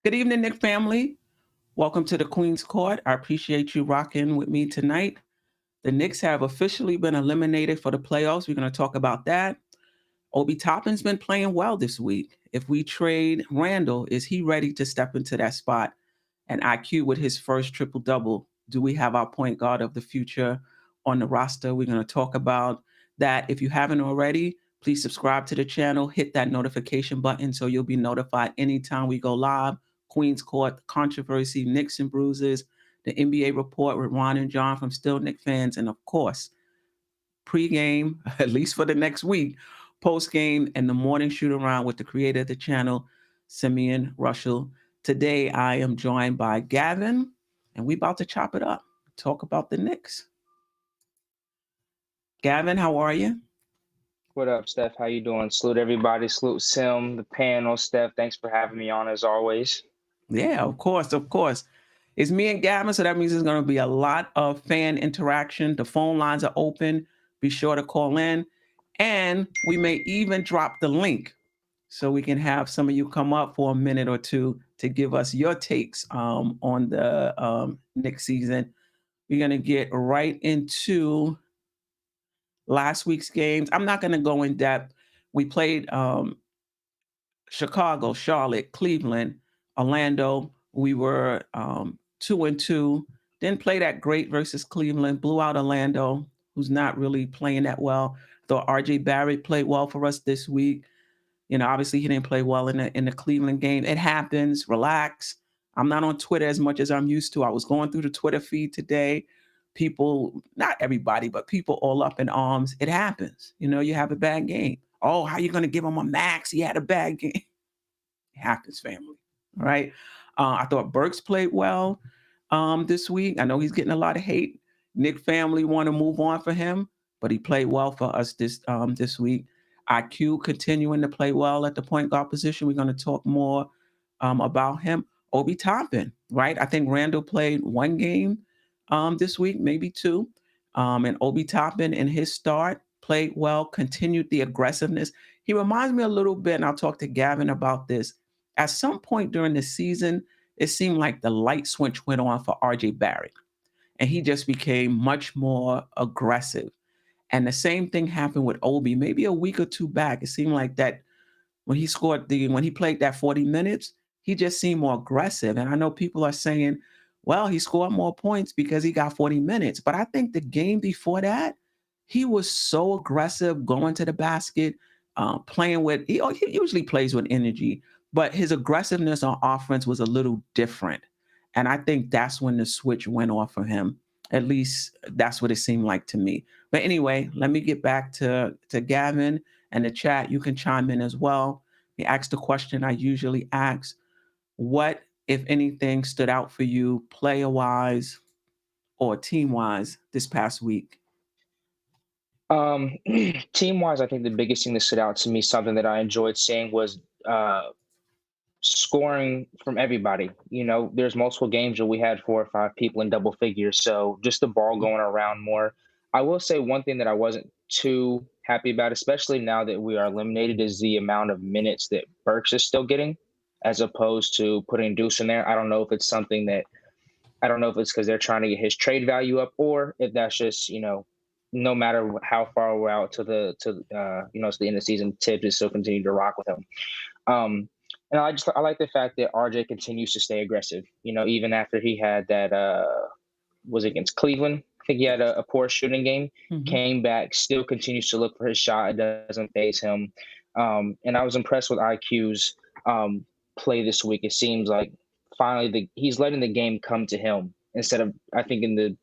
Good evening, Nick family. Welcome to the Queen's Court. I appreciate you rocking with me tonight. The Knicks have officially been eliminated for the playoffs. We're going to talk about that. Obi Toppin's been playing well this week. If we trade Randall, is he ready to step into that spot? And IQ with his first triple double. Do we have our point guard of the future on the roster? We're going to talk about that. If you haven't already, please subscribe to the channel, hit that notification button so you'll be notified anytime we go live. Queen's Court, Controversy, Knicks and Bruises, the NBA Report with Ron and John from Still Knick Fans, and of course, pregame, at least for the next week, postgame, and the morning shoot around with the creator of the channel, Simeon Russell. Today, I am joined by Gavin, and we about to chop it up, talk about the Knicks. Gavin, how are you? What up, Steph? How you doing? Salute everybody. Salute Sim, the panel. Steph, thanks for having me on as always. Yeah, of course, of course. It's me and Gavin, so that means there's going to be a lot of fan interaction. The phone lines are open. Be sure to call in. And we may even drop the link so we can have some of you come up for a minute or two to give us your takes on the Knicks season. We're going to get right into last week's games. I'm not going to go in depth. We played Chicago, Charlotte, Cleveland, Orlando. We were 2-2. Didn't play that great versus Cleveland. Blew out Orlando, who's not really playing that well. Thought RJ Barrett played well for us this week. You know, obviously he didn't play well in the Cleveland game. It happens. Relax. I'm not on Twitter as much as I'm used to. I was going through the Twitter feed today. People, not everybody, but people all up in arms. It happens. You know, you have a bad game. Oh, how you going to give him a max? He had a bad game. It happens, family. All right. I thought Burks played well this week. I know he's getting a lot of hate. Nick family want to move on for him, but he played well for us this week. IQ continuing to play well at the point guard position. We're going to talk more about him. Obi Toppin, right? I think Randall played one game this week, maybe two. And Obi Toppin in his start played well, continued the aggressiveness. He reminds me a little bit, and I'll talk to Gavin about this. At some point during the season, it seemed like the light switch went on for RJ Barrett, and he just became much more aggressive. And the same thing happened with Obi. Maybe a week or two back, it seemed like that when he played that 40 minutes, he just seemed more aggressive. And I know people are saying, well, he scored more points because he got 40 minutes. But I think the game before that, he was so aggressive going to the basket, playing with, he usually plays with energy, but his aggressiveness on offense was a little different. And I think that's when the switch went off for him. At least that's what it seemed like to me. But anyway, let me get back to Gavin and the chat. You can chime in as well. He asked the question I usually ask: what, if anything, stood out for you player-wise or team-wise this past week? Team-wise, I think the biggest thing that stood out to me, something that I enjoyed seeing, was scoring from everybody. You know, there's multiple games where we had 4 or 5 people in double figures, so just the ball going around more. I will say one thing that I wasn't too happy about, especially now that we are eliminated, is the amount of minutes that Burks is still getting, as opposed to putting Deuce in there. I don't know if it's something that I don't know if it's because they're trying to get his trade value up, or if that's just, you know, no matter how far we're out to to the end of the season, Tibbs is still continuing to rock with him. Um, and I like the fact that RJ continues to stay aggressive. You know, even after he had that was against Cleveland. I think he had a poor shooting game. Came back, still continues to look for his shot. It doesn't faze him. And I was impressed with IQ's play this week. It seems like finally he's letting the game come to him, instead of, I think, in the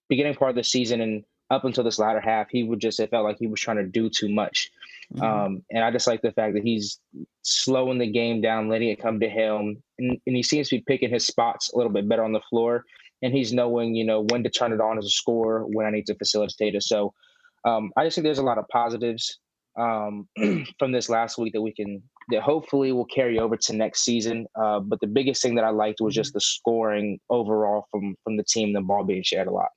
beginning part of the season and up until this latter half, it felt like he was trying to do too much. And I just like the fact that he's slowing the game down, letting it come to him. And he seems to be picking his spots a little bit better on the floor. And he's knowing, you know, when to turn it on as a scorer, when I need to facilitate it. So I just think there's a lot of positives from this last week that hopefully will carry over to next season. But the biggest thing that I liked was just the scoring overall from the team, the ball being shared a lot.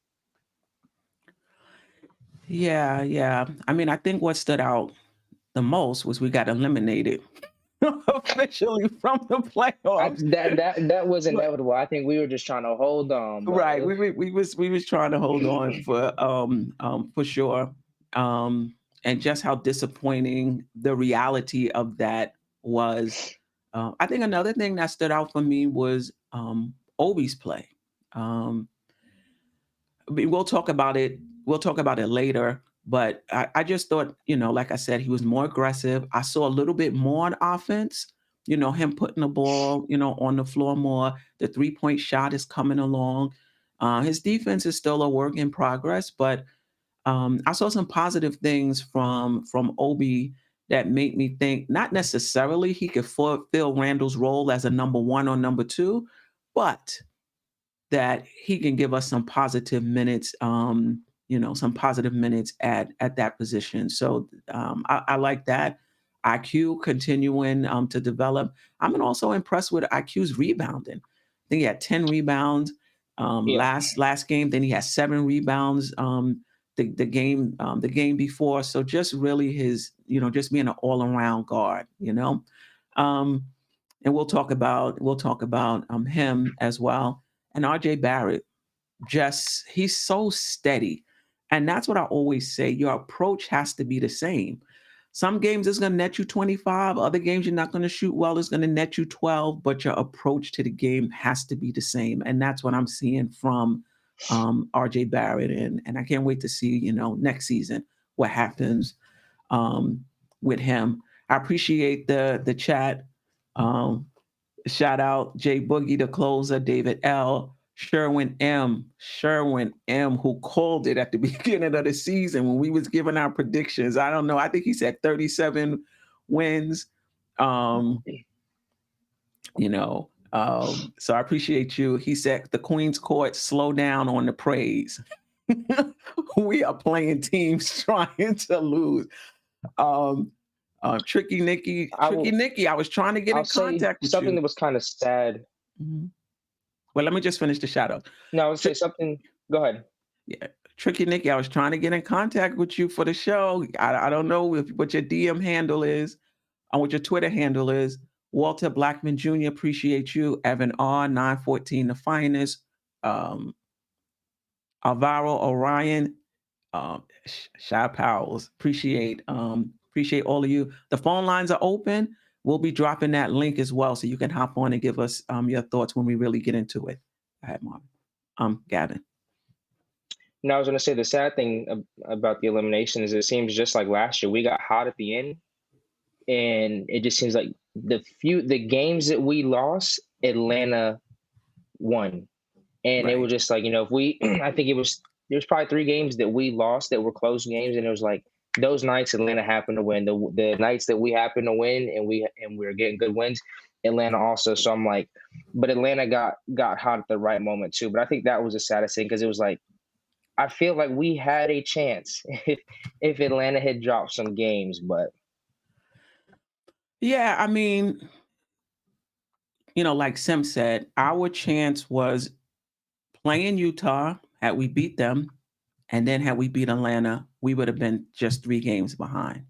Yeah. I mean, I think what stood out the most was we got eliminated. officially from the playoffs. That was But inevitable. I think we were just trying to hold on, but right, we was trying to hold on for sure. And just how disappointing the reality of that was. I think another thing that stood out for me was Obi's play. Um, we'll talk about it. We'll talk about it later. But I just thought, like I said, he was more aggressive. I saw a little bit more on offense. Him putting the ball, on the floor more. The 3-point shot is coming along. His defense is still a work in progress, but I saw some positive things from Obi that made me think not necessarily he could fulfill Randall's role as a number one or number two, but that he can give us some positive minutes, some positive minutes at that position. So I like that. IQ continuing to develop. I'm also impressed with IQ's rebounding. I think he had 10 rebounds yeah. last game. Then he had 7 rebounds the game before. So just really his, just being an all around guard. Um, and we'll talk about him as well. And RJ Barrett, just he's so steady. And that's what I always say. Your approach has to be the same. Some games it's going to net you 25, other games you're not going to shoot well, it's going to net you 12, but your approach to the game has to be the same. And that's what I'm seeing from RJ Barrett. And I can't wait to see, next season what happens um, with him. I appreciate the chat. Um, Shout out Jay Boogie, the closer, David L. Sherwin M, who called it at the beginning of the season when we was giving our predictions. I don't know. I think he said 37 wins. Um, so I appreciate you. He said the Queen's Court, slow down on the praise. We are playing teams trying to lose. Um, Tricky Nicky, I will. I was trying to get I'll in say contact with something you. that was kind of sad. Mhm. Well, let me just finish the shout out. No, I would Tri- say something. Go ahead. yeah, Tricky Nicky, I was trying to get in contact with you for the show. I don't know what your DM handle is, or what your Twitter handle is. Walter Blackman Jr., appreciate you. Evan R, 914, the finest. Um, Alvaro Orion, Shy Powers, appreciate all of you. The phone lines are open. We'll be dropping that link as well, so you can hop on and give us your thoughts when we really get into it. Go ahead, Marvin. Gavin. Now, I was going to say the sad thing about the elimination is it seems just like last year. We got hot at the end, and it just seems like the games that we lost, Atlanta won, and it Right. was just like if we, I think there's probably 3 games that we lost that were close games, and it was like those nights Atlanta happened to win. The nights that we happened to win, and we were getting good wins, Atlanta also. So I'm like, but Atlanta got hot at the right moment too. But I think that was the saddest thing because it was like I feel like we had a chance if Atlanta had dropped some games, but Yeah, I mean, like Sim said, our chance was playing Utah. Had we beat them, and then had we beat Atlanta, we would have been just 3 games behind.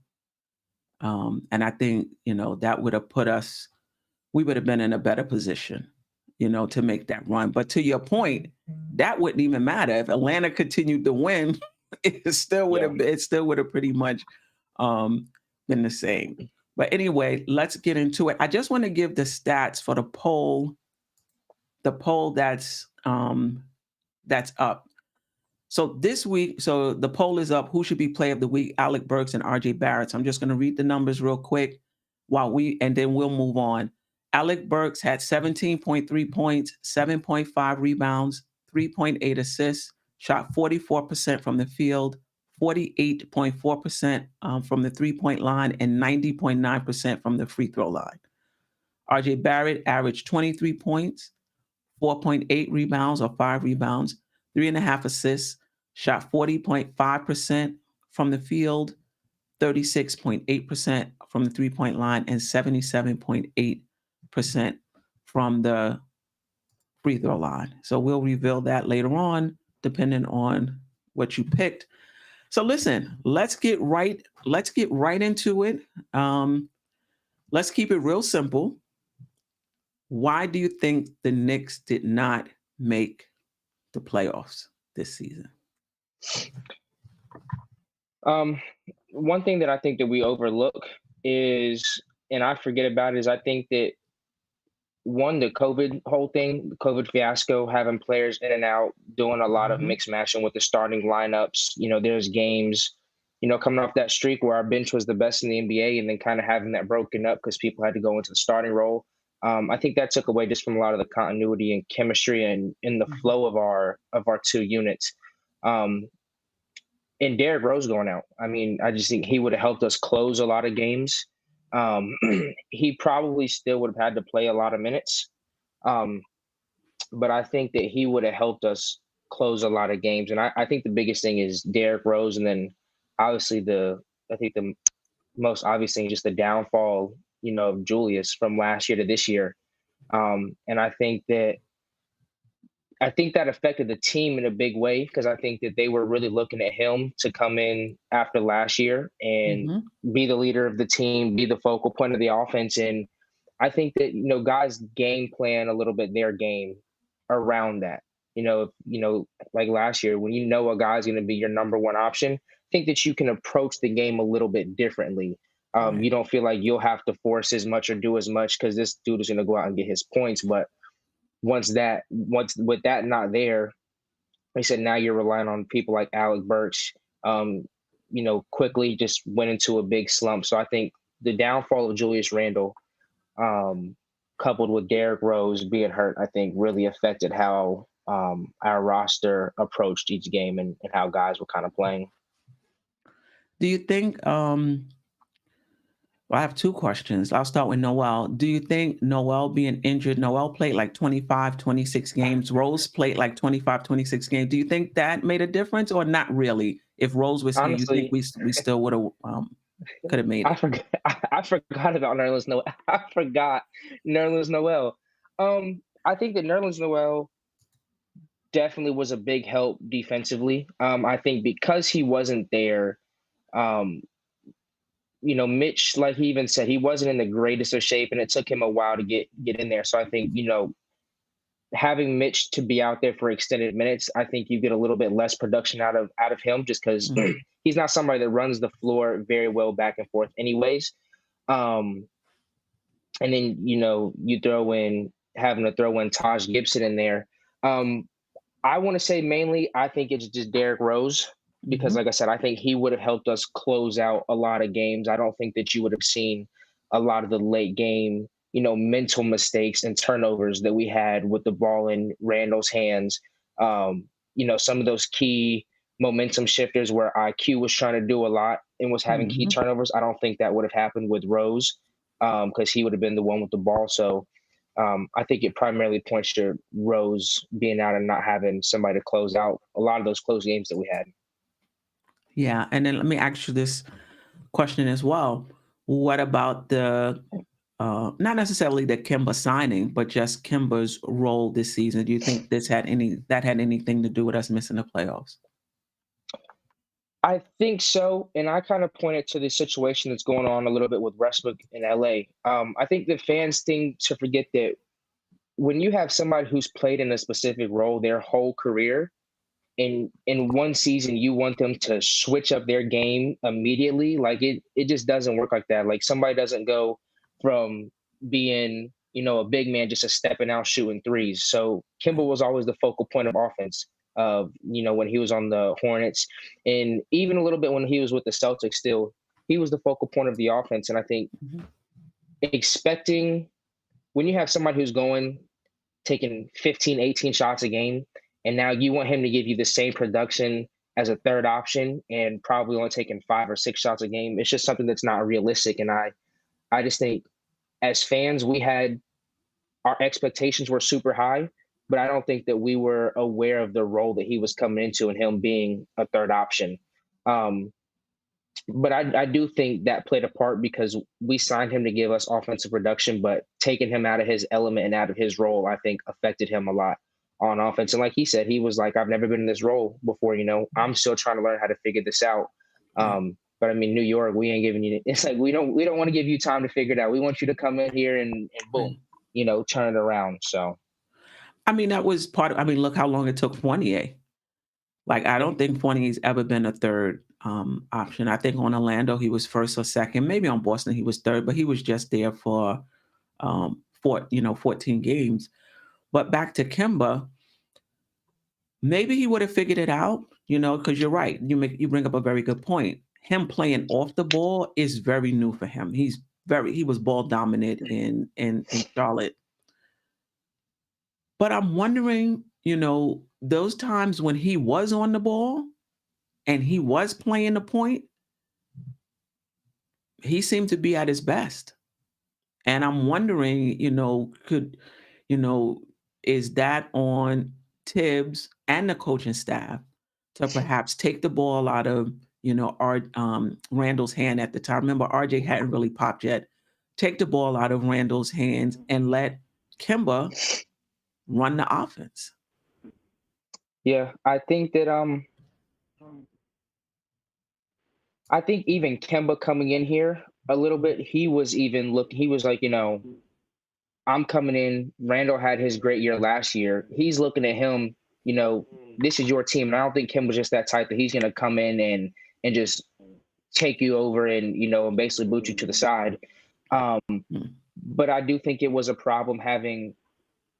And I think, that would have put us, we would have been in a better position, to make that run. But to your point, that wouldn't even matter. If Atlanta continued to win, yeah. it still would have pretty much um, been the same. But anyway, let's get into it. I just want to give the stats for the poll that's up. So this week, so the poll is up. Who should be player of the week? Alec Burks and RJ Barrett. So I'm just going to read the numbers real quick and then we'll move on. Alec Burks had 17.3 points, 7.5 rebounds, 3.8 assists, shot 44% from the field, 48.4% from the 3-point line, and 90.9% from the free throw line. RJ Barrett averaged 23 points, 4.8 rebounds or 5 rebounds, 3.5 assists, shot 40.5% from the field, 36.8% from the 3-point line, and 77.8% from the free throw line. So we'll reveal that later on, depending on what you picked. So listen, let's get right into it. let's keep it real simple. Why do you think the Knicks did not make the playoffs this season? Um, One thing that I think that we overlook is, and I forget about, is I think that one, the COVID whole thing, the COVID fiasco, having players in and out, doing a lot of Mhm, mix matching with the starting lineups. There's games, coming off that streak where our bench was the best in the NBA, and then kind of having that broken up because people had to go into the starting role. I think that took away just from a lot of the continuity and chemistry and in the mhm, flow of our two units. Um, and Derrick Rose going out, I mean, I just think he would have helped us close a lot of games. Um, he probably still would have had to play a lot of minutes. Um, but I think that he would have helped us close a lot of games. And I think the biggest thing is Derrick Rose, and then obviously I think the most obvious thing is just the downfall, of Julius from last year to this year. And I think that affected the team in a big way because I think that they were really looking at him to come in after last year and mhm, be the leader of the team, be the focal point of the offense. And I think that guys game plan a little bit their game around that. Like last year, when a guy's going to be your number one option, I think that you can approach the game a little bit differently. right, You don't feel like you'll have to force as much or do as much because this dude is going to go out and get his points. But once with that not there, like I said, now you're relying on people like Alec Burks. Quickly just went into a big slump. So I think the downfall of Julius Randle, um, coupled with Derrick Rose being hurt, I think really affected how our roster approached each game and how guys were kind of playing. do you think, well, I have 2 questions. I'll start with Noel. Do you think Noel being injured, Noel played like 25, 26 games, Rose played like 25, 26 games. Do you think that made a difference or not really? If Rose was here, you think Honestly, we still would have, could have made I it? forgot. I forgot about Nerlens Noel. I forgot Nerlens Noel. I think that Nerlens Noel definitely was a big help defensively. I think because he wasn't there, um, Mitch, like he even said, he wasn't in the greatest of shape, and it took him a while to get in there. So I think having Mitch to be out there for extended minutes, I think you get a little bit less production out of him just because Mhm, he's not somebody that runs the floor very well back and forth, anyways. Um, and then you throw in having to throw in Taj Gibson in there. Um, I want to say mainly, I think it's just Derrick Rose because, mhm, like I said, I think he would have helped us close out a lot of games. I don't think that you would have seen a lot of the late game, mental mistakes and turnovers that we had with the ball in Randall's hands. Some of those key momentum shifters where IQ was trying to do a lot and was having key mhm. turnovers. I don't think that would have happened with Rose because he would have been the one with the ball. So I think it primarily points to Rose being out and not having somebody to close out a lot of those close games that we had. Yeah, and then let me ask you this question as well. What about the not necessarily the Kemba signing, but just Kemba's role this season? Do you think that had anything to do with us missing the playoffs? I think so, and I kind of pointed to the situation that's going on a little bit with Westbrook in LA. I think the fans think to forget that when you have somebody who's played in a specific role their whole career, in one season you want them to switch up their game immediately, like it just doesn't work like that. Like somebody doesn't go from being a big man just a stepping out shooting threes. So Kimba Right. was always the focal point of offense when he was on the Hornets, and even a little bit when he was with the Celtics. Still he was the focal point of the offense. And I think Mhm, expecting when you have somebody who's going taking 15, 18 shots a game, and now you want him to give you the same production as a third option and probably only taking 5 or 6 shots a game. It's just something that's not realistic. And I just think as fans, we had our expectations were super high, but I don't think that we were aware of the role that he was coming into and him being a third option. Um, but I do think that played a part because we signed him to give us offensive production, but taking him out of his element and out of his role, I think affected him a lot on offense. And like he said, he was like, I've never been in this role before. I'm still trying to learn how to figure this out. right. But I mean, New York, we ain't giving you. It's like we don't want to give you time to figure it out. We want you to come in here and Right. boom, turn it around. So I mean, that was part of, I mean, look how long it took Fournier. Like, I don't think Fournier's ever been a third option. I think on Orlando, he was first or second. Maybe on Boston, he was third, but he was just there for 14 games. But back to Kemba, maybe he would have figured it out, because you're right. You bring up a very good point. Him playing off the ball is very new for him. He was ball dominant in Charlotte. But I'm wondering, those times when he was on the ball and he was playing the point, he seemed to be at his best. And I'm wondering, you know, is that on Tibbs and the coaching staff to perhaps take the ball out of, Randall's hand at the time? Remember, RJ hadn't really popped yet. Take the ball out of Randall's hands and let Kemba run the offense. yeah, I think even Kemba coming in here a little bit, he was like, I'm coming in. Randall had his great year last year. He's looking at him, this is your team. And I don't think Kim was just that type that he's gonna come in and just take you over and and basically boot you to the side. Um, Mm. but I do think it was a problem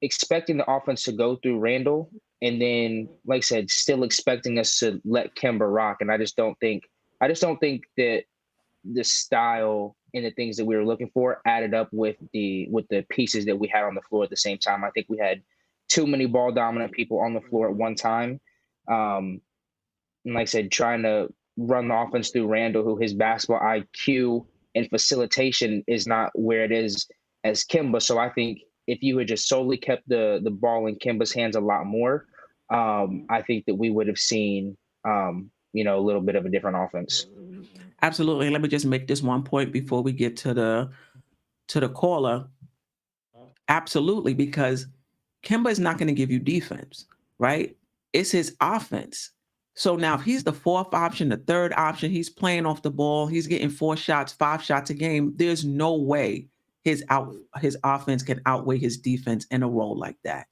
expecting the offense to go through Randall and then, like I said, still expecting us to let Kemba rock. And I just don't think that the style and the things that we were looking for added up with the pieces that we had on the floor at the same time. I think we had too many ball dominant people on the floor at one time. Um, and like I said, trying to run the offense through Randall, who his basketball IQ and facilitation is not where it is as Kimba. So I think if you had just solely kept the ball in Kimba's hands a lot more, I think that we would have seen a little bit of a different offense. Absolutely. Let me just make this one point before we get to the caller. Absolutely, because Kemba is not going to give you defense, right? It's his offense. So now if he's the fourth option, the third option, he's playing off the ball, he's getting 4 shots, 5 shots a game. There's no way his offense can outweigh his defense in a role like that,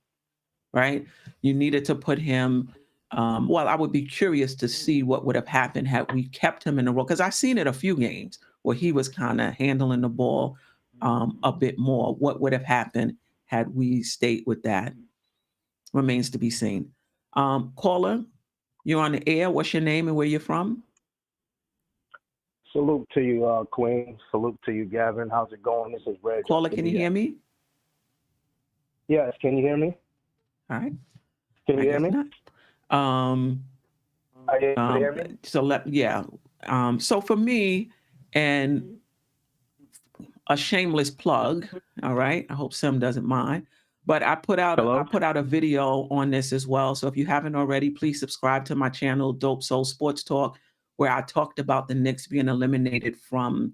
right? You needed to put him. Well, I would be curious to see what would have happened had we kept him in the role, because I've seen it a few games where he was kind of handling the ball a bit more. What would have happened had we stayed with that remains to be seen. Caller, you're on the air. What's your name and where you're from? Salute to you, Queen. Salute to you, Gavin. How's it going? This is Reg Caller, out the can you DF. hear me? Yes, can you hear me? All right. Can you I hear guess me? not. Um, Are you able to hear me? yeah. So for me, and a shameless plug, all right. I hope Sim doesn't mind. But I put out Hello? a video on this as well. So if you haven't already, please subscribe to my channel, Dope Soul Sports Talk, where I talked about the Knicks being eliminated from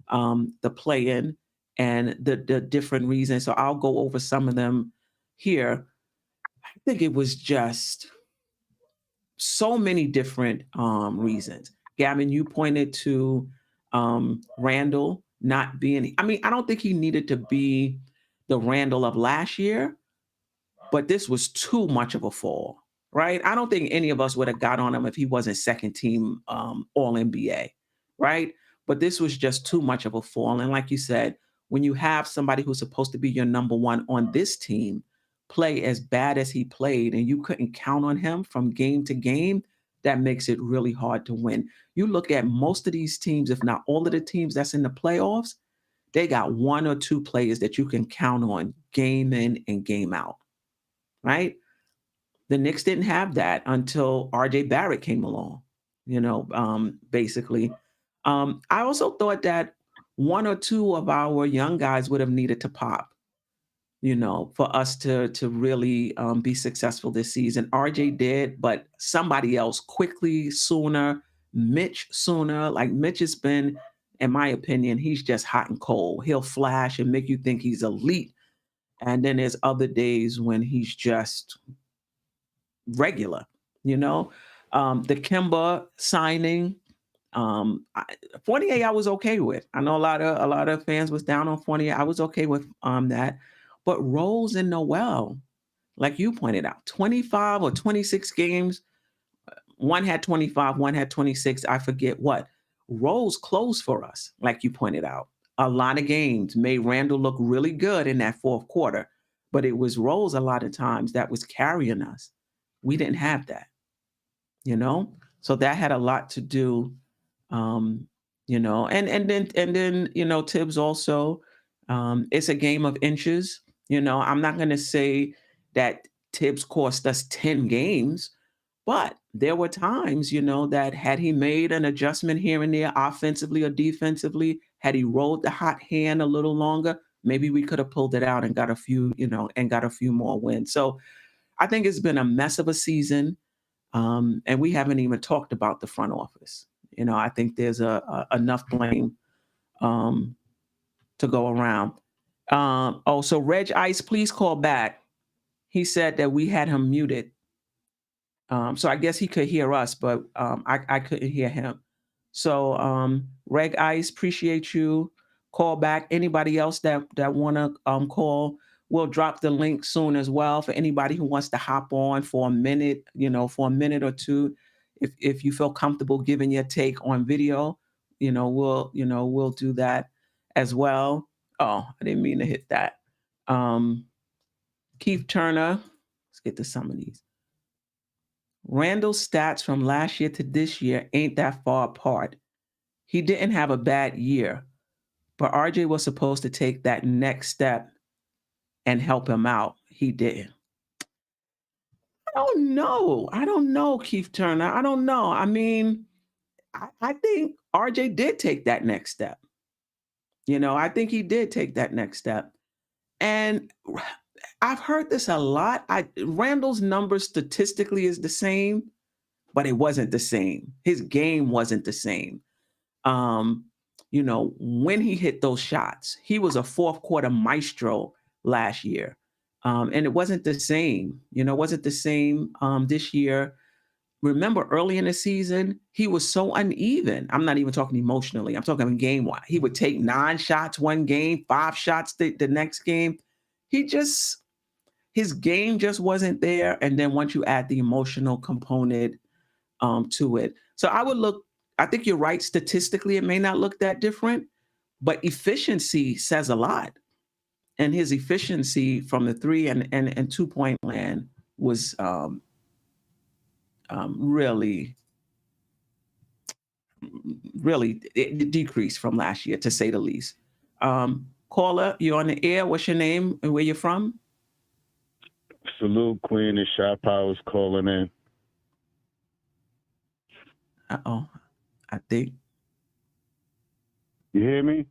the play-in and the different reasons. So I'll go over some of them here. I think it was just so many different reasons. Gavin, you pointed to Randall not being, I mean, I don't think he needed to be the Randall of last year, but this was too much of a fall, right? I don't think any of us would have got on him if he wasn't second team All NBA, right? But this was just too much of a fall. And like you said, when you have somebody who's supposed to be your number one on this team play as bad as he played and you couldn't count on him from game to game, that makes it really hard to win. You look at most of these teams, if not all of the teams that's in the playoffs, they got one or two players that you can count on game in and game out, right? The Knicks didn't have that until RJ Barrett came along, basically. I also thought that one or two of our young guys would have needed to pop, for us to really be successful this season. RJ did, but somebody else quickly, sooner, Mitch sooner. Like Mitch has been, in my opinion, he's just hot and cold. He'll flash and make you think he's elite. And then there's other days when he's just regular, you know. The Kemba signing, I, Fournier, I was okay with. I know a lot of fans was down on Fournier. I was okay with that, but Rose and Noel, like you pointed out, 25 or 26 games. One had 25, one had 26. I forget what. Rose closed for us, like you pointed out. A lot of games made Randall look really good in that fourth quarter, but it was Rose a lot of times that was carrying us. We didn't have that, you know? So that had a lot to do, um, and then Tibbs also. It's a game of inches. I'm not going to say that Tibbs cost us 10 games, but there were times, that had he made an adjustment here and there, offensively or defensively, had he rolled the hot hand a little longer, maybe we could have pulled it out and got a few, and got a few more wins. So I think it's been a mess of a season. And we haven't even talked about the front office. I think there's enough blame um, to go around. So Reg Ice, please call back. He said that we had him muted. So I guess he could hear us, but I couldn't hear him. So Reg Ice, appreciate you. Call back. Anybody else that want to call, we'll drop the link soon as well for anybody who wants to hop on for a minute, for a minute or two. If you feel comfortable giving your take on video, we'll do that as well. Oh, I didn't mean to hit that. Keith Turner, let's get to some of these. Randall's stats from last year to this year ain't that far apart. He didn't have a bad year, but RJ was supposed to take that next step and help him out. He didn't. I don't know, Keith Turner. I don't know. I mean, I think RJ did take that next step. I think he did take that next step. And I've heard this a lot. Randall's number statistically is the same, but it wasn't the same. His game wasn't the same. When he hit those shots, he was a fourth quarter maestro last year. And it wasn't the same, this year. Remember early in the season, he was so uneven. I'm not even talking emotionally. I'm talking game wise. He would take 9 shots one game, 5 shots the next game. His game just wasn't there. And then once you add the emotional component to it. So I think you're right. Statistically, it may not look that different, but efficiency says a lot. And his efficiency from the 3 and 2-point land was really, really it decreased from last year, to say the least. Caller, you're on the air. What's your name and where you're from? Salute, Queen, and Shot Powers calling in. Uh-oh. I think. You hear me?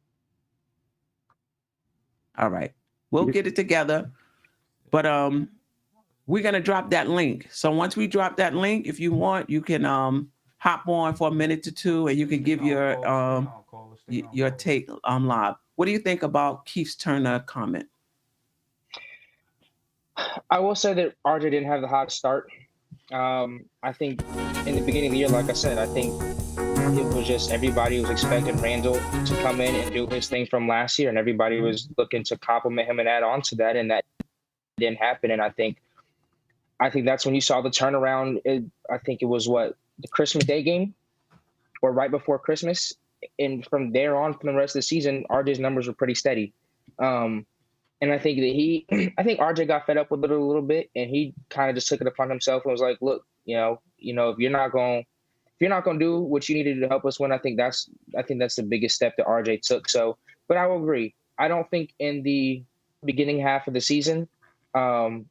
All right. We'll get it together. But we're going to drop that link. So once we drop that link, if you want, you can hop on for a minute or two and you can give your take live. What do you think about Keith Turner comment? I will say that RJ didn't have the hot start. I think in the beginning of the year, like I said, I think it was just everybody was expecting Randall to come in and do his thing from last year, and everybody was looking to compliment him and add on to that, and that didn't happen. And I think that's when you saw the turnaround. I think it was the Christmas Day game, or right before Christmas, and from there on, from the rest of the season, RJ's numbers were pretty steady. And I think that I think RJ got fed up with it a little bit, and he kind of just took it upon himself and was like, "Look, if you're not going to do what you needed to help us win, I think that's the biggest step that RJ took." So, but I will agree. I don't think in the beginning half of the season, to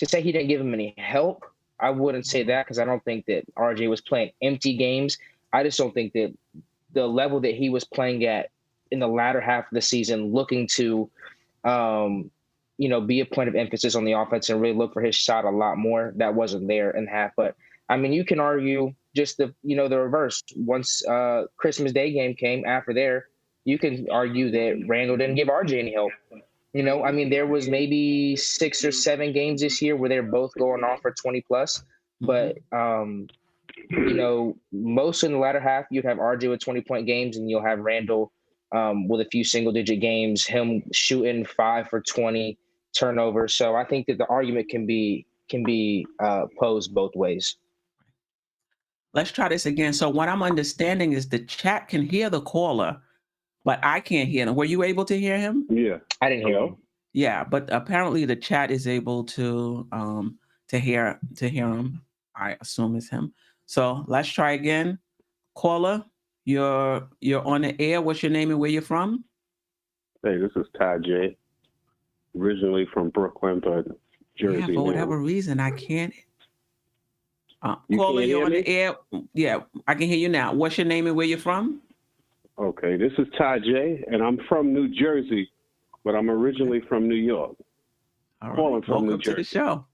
say he didn't give him any help, I wouldn't say that, because I don't think that RJ was playing empty games. I just don't think that the level that he was playing at in the latter half of the season, looking to be a point of emphasis on the offense and really look for his shot a lot more, that wasn't there in half. But I mean, you can argue just the reverse. Once Christmas Day game came after there, you can argue that Randall didn't give RJ any help. I mean, there was maybe 6 or 7 games this year where they're both going off for 20 plus, but most in the latter half, you'd have RJ with 20-point games, and you'll have Randall with a few single-digit games, him shooting 5 for 20 turnovers. So I think that the argument can be posed both ways. Let's try this again. So what I'm understanding is the chat can hear the caller, but I can't hear him. Were you able to hear him? Yeah. I didn't hear him. Yeah, but apparently the chat is able to hear him. I assume it's him. So let's try again. Caller, you're on the air. What's your name and where you're from? Hey, this is Ty J. Originally from Brooklyn, but Jersey. Yeah, for now. whatever reason, I can't. You Caller, can't you're hear on me? the air. Yeah, I can hear you now. What's your name and where you're from? Okay, this is Ty J, and I'm from New Jersey, but I'm originally from New York. All Calling right. from New Welcome to the Jersey. show.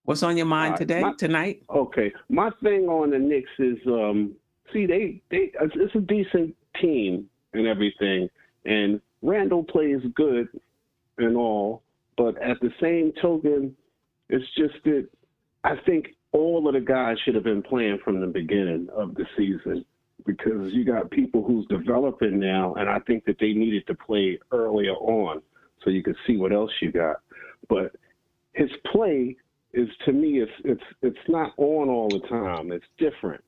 What's on your mind tonight? Okay, my thing on the Knicks is, it's a decent team and everything, and Randall plays good and all, but at the same token, it's just that I think all of the guys should have been playing from the beginning of the season, because you got people who's developing now, and I think that they needed to play earlier on so you could see what else you got. But his play is, to me, it's not on all the time. It's different,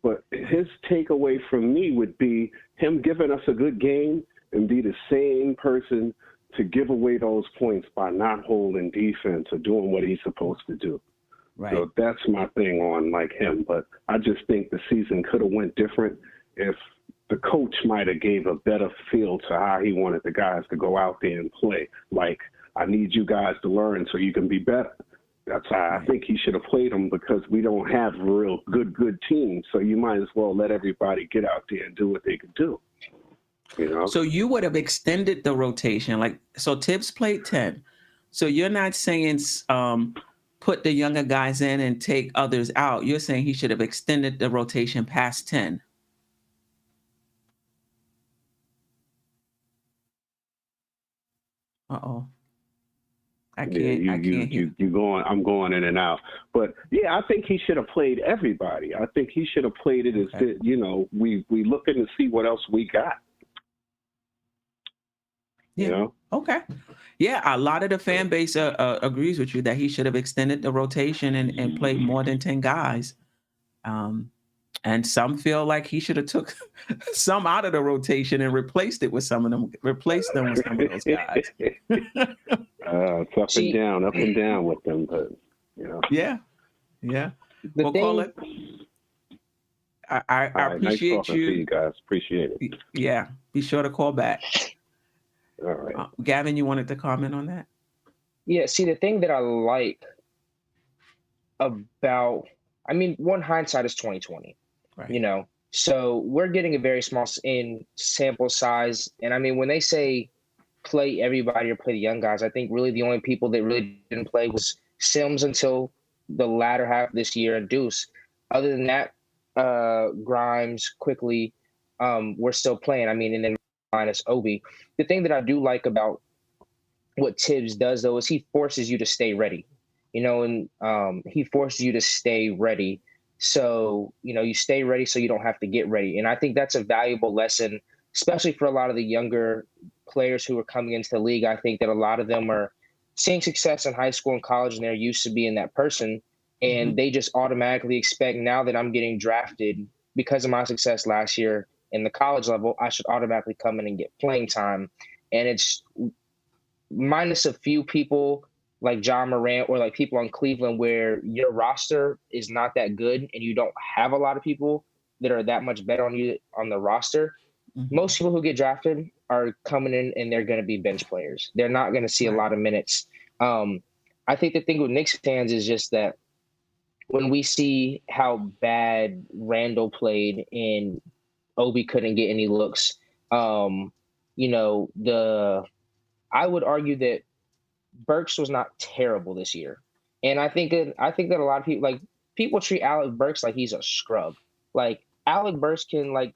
But his takeaway from me would be him giving us a good game and be the same person to give away those points by not holding defense or doing what he's supposed to do. Right. So that's my thing on him. But I just think the season could have went different if the coach might have gave a better feel to how he wanted the guys to go out there and play. Like, I need you guys to learn so you can be better. That's how I think he should have played them, because we don't have real good teams. So you might as well let everybody get out there and do what they can do. So you would have extended the rotation. So Tibbs played 10. So you're not saying put the younger guys in and take others out. You're saying he should have extended the rotation past 10. Uh-oh. I can't hear. I'm going in and out. But yeah, I think he should have played everybody. I think he should have played it as we looking to see what else we got. Yeah. Okay. Yeah, a lot of the fan base agrees with you that he should have extended the rotation and played more than 10 guys. And some feel like he should have took some out of the rotation and replaced them with some of those guys. It's up and down with them, but Yeah. Well, call it. I appreciate nice talking to you guys. Appreciate it. Yeah. Be sure to call back. All right. Gavin, you wanted to comment on that? Yeah, see, the thing that I like about, one, hindsight is 2020, right. So we're getting a very small sample size. And when they say play everybody or play the young guys, I think really the only people that really didn't play was Sims until the latter half of this year and Deuce. Other than that, Grimes, Quickly, we're still playing. And then minus Obi. The thing that I do like about what Tibbs does, though, is he forces you to stay ready, and he forces you to stay ready. So, you stay ready so you don't have to get ready. And I think that's a valuable lesson, especially for a lot of the younger players who are coming into the league. I think that a lot of them are seeing success in high school and college, and they're used to being that person. And they just automatically expect, now that I'm getting drafted because of my success last year in the college level, I should automatically come in and get playing time. And it's minus a few people like John Morant or like people on Cleveland where your roster is not that good and you don't have a lot of people that are that much better on you on the roster. Most people who get drafted are coming in and they're going to be bench players. They're not going to see a lot of minutes. I think the thing with Knicks fans is just that when we see how bad Randall played and Obi couldn't get any looks, I would argue that Burks was not terrible this year. And I think that a lot of people treat Alec Burks like he's a scrub. Like, Alec Burks can, like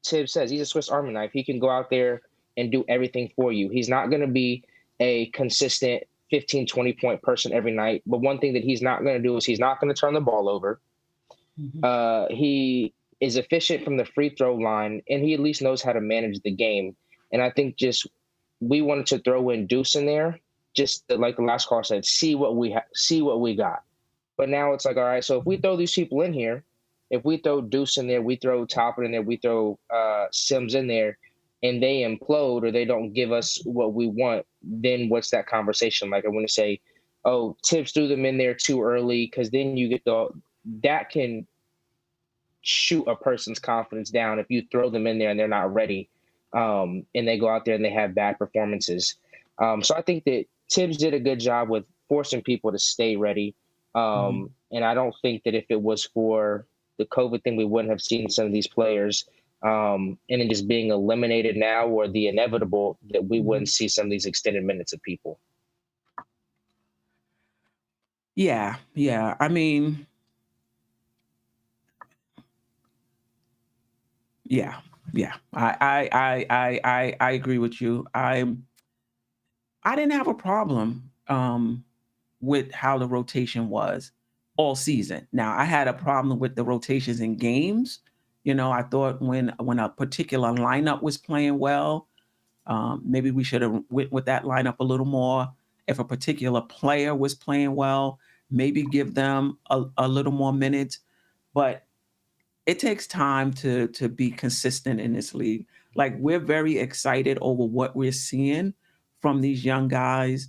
Tibbs says, he's a Swiss Army knife. He can go out there and do everything for you. He's not going to be a consistent 15, 20-point person every night. But one thing that he's not going to do is he's not going to turn the ball over. He is efficient from the free throw line, and he at least knows how to manage the game. And I think just we wanted to throw in Deuce in there, just like the last call said, see what we got. But now it's like, all right, so if we throw these people in here, if we throw Deuce in there, we throw Toppin in there, we throw Sims in there, and they implode or they don't give us what we want, then what's that conversation like? I want to say, oh, Tibbs threw them in there too early, because then you get that can shoot a person's confidence down if you throw them in there and they're not ready, and they go out there and they have bad performances. So I think that Tibbs did a good job with forcing people to stay ready. And I don't think that if it was for the COVID thing, we wouldn't have seen some of these players. And then just being eliminated now, or the inevitable, that we wouldn't see some of these extended minutes of people. Yeah. I mean, yeah. I agree with you. I didn't have a problem with how the rotation was all season. Now, I had a problem with the rotations in games. I thought when a particular lineup was playing well, maybe we should have went with that lineup a little more. If a particular player was playing well, maybe give them a little more minutes. But it takes time to be consistent in this league. Like, we're very excited over what we're seeing from these young guys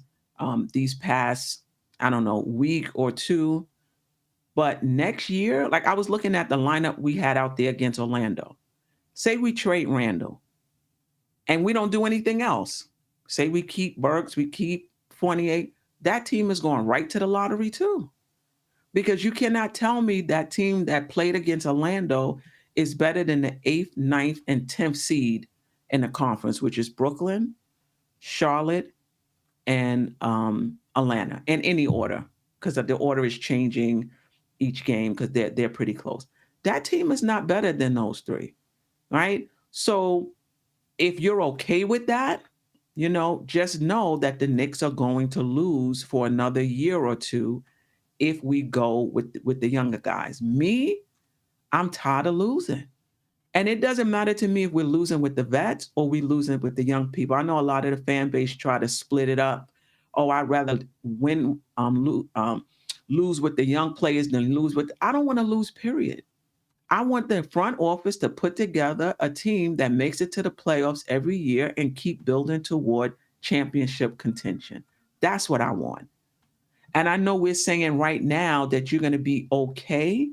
these past, I don't know, week or two. But next year, like, I was looking at the lineup we had out there against Orlando. Say we trade Randall and we don't do anything else. Say we keep Burks, we keep Fournier. That team is going right to the lottery too. Because you cannot tell me that team that played against Orlando is better than the 8th, 9th, and 10th seed in the conference, which is Brooklyn, Charlotte, and Atlanta, in any order, because the order is changing each game because they're pretty close. That team is not better than those three, right? So if you're okay with that, just know that the Knicks are going to lose for another year or two if we go with the younger guys. Me, I'm tired of losing. And it doesn't matter to me if we're losing with the vets or we losing with the young people. I know a lot of the fan base try to split it up. Oh, I'd rather lose with the young players than lose with. I don't want to lose, period. I want the front office to put together a team that makes it to the playoffs every year and keep building toward championship contention. That's what I want. And I know we're saying right now that you're going to be okay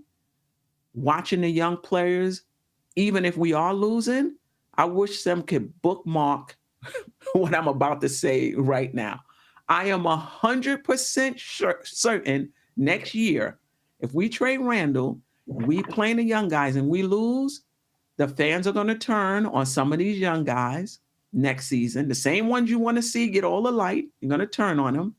watching the young players, even if we are losing. I wish them could bookmark what I'm about to say right now. I am 100% certain next year, if we trade Randall, we playing the young guys and we lose, the fans are going to turn on some of these young guys next season. The same ones you want to see get all the light, you're going to turn on them.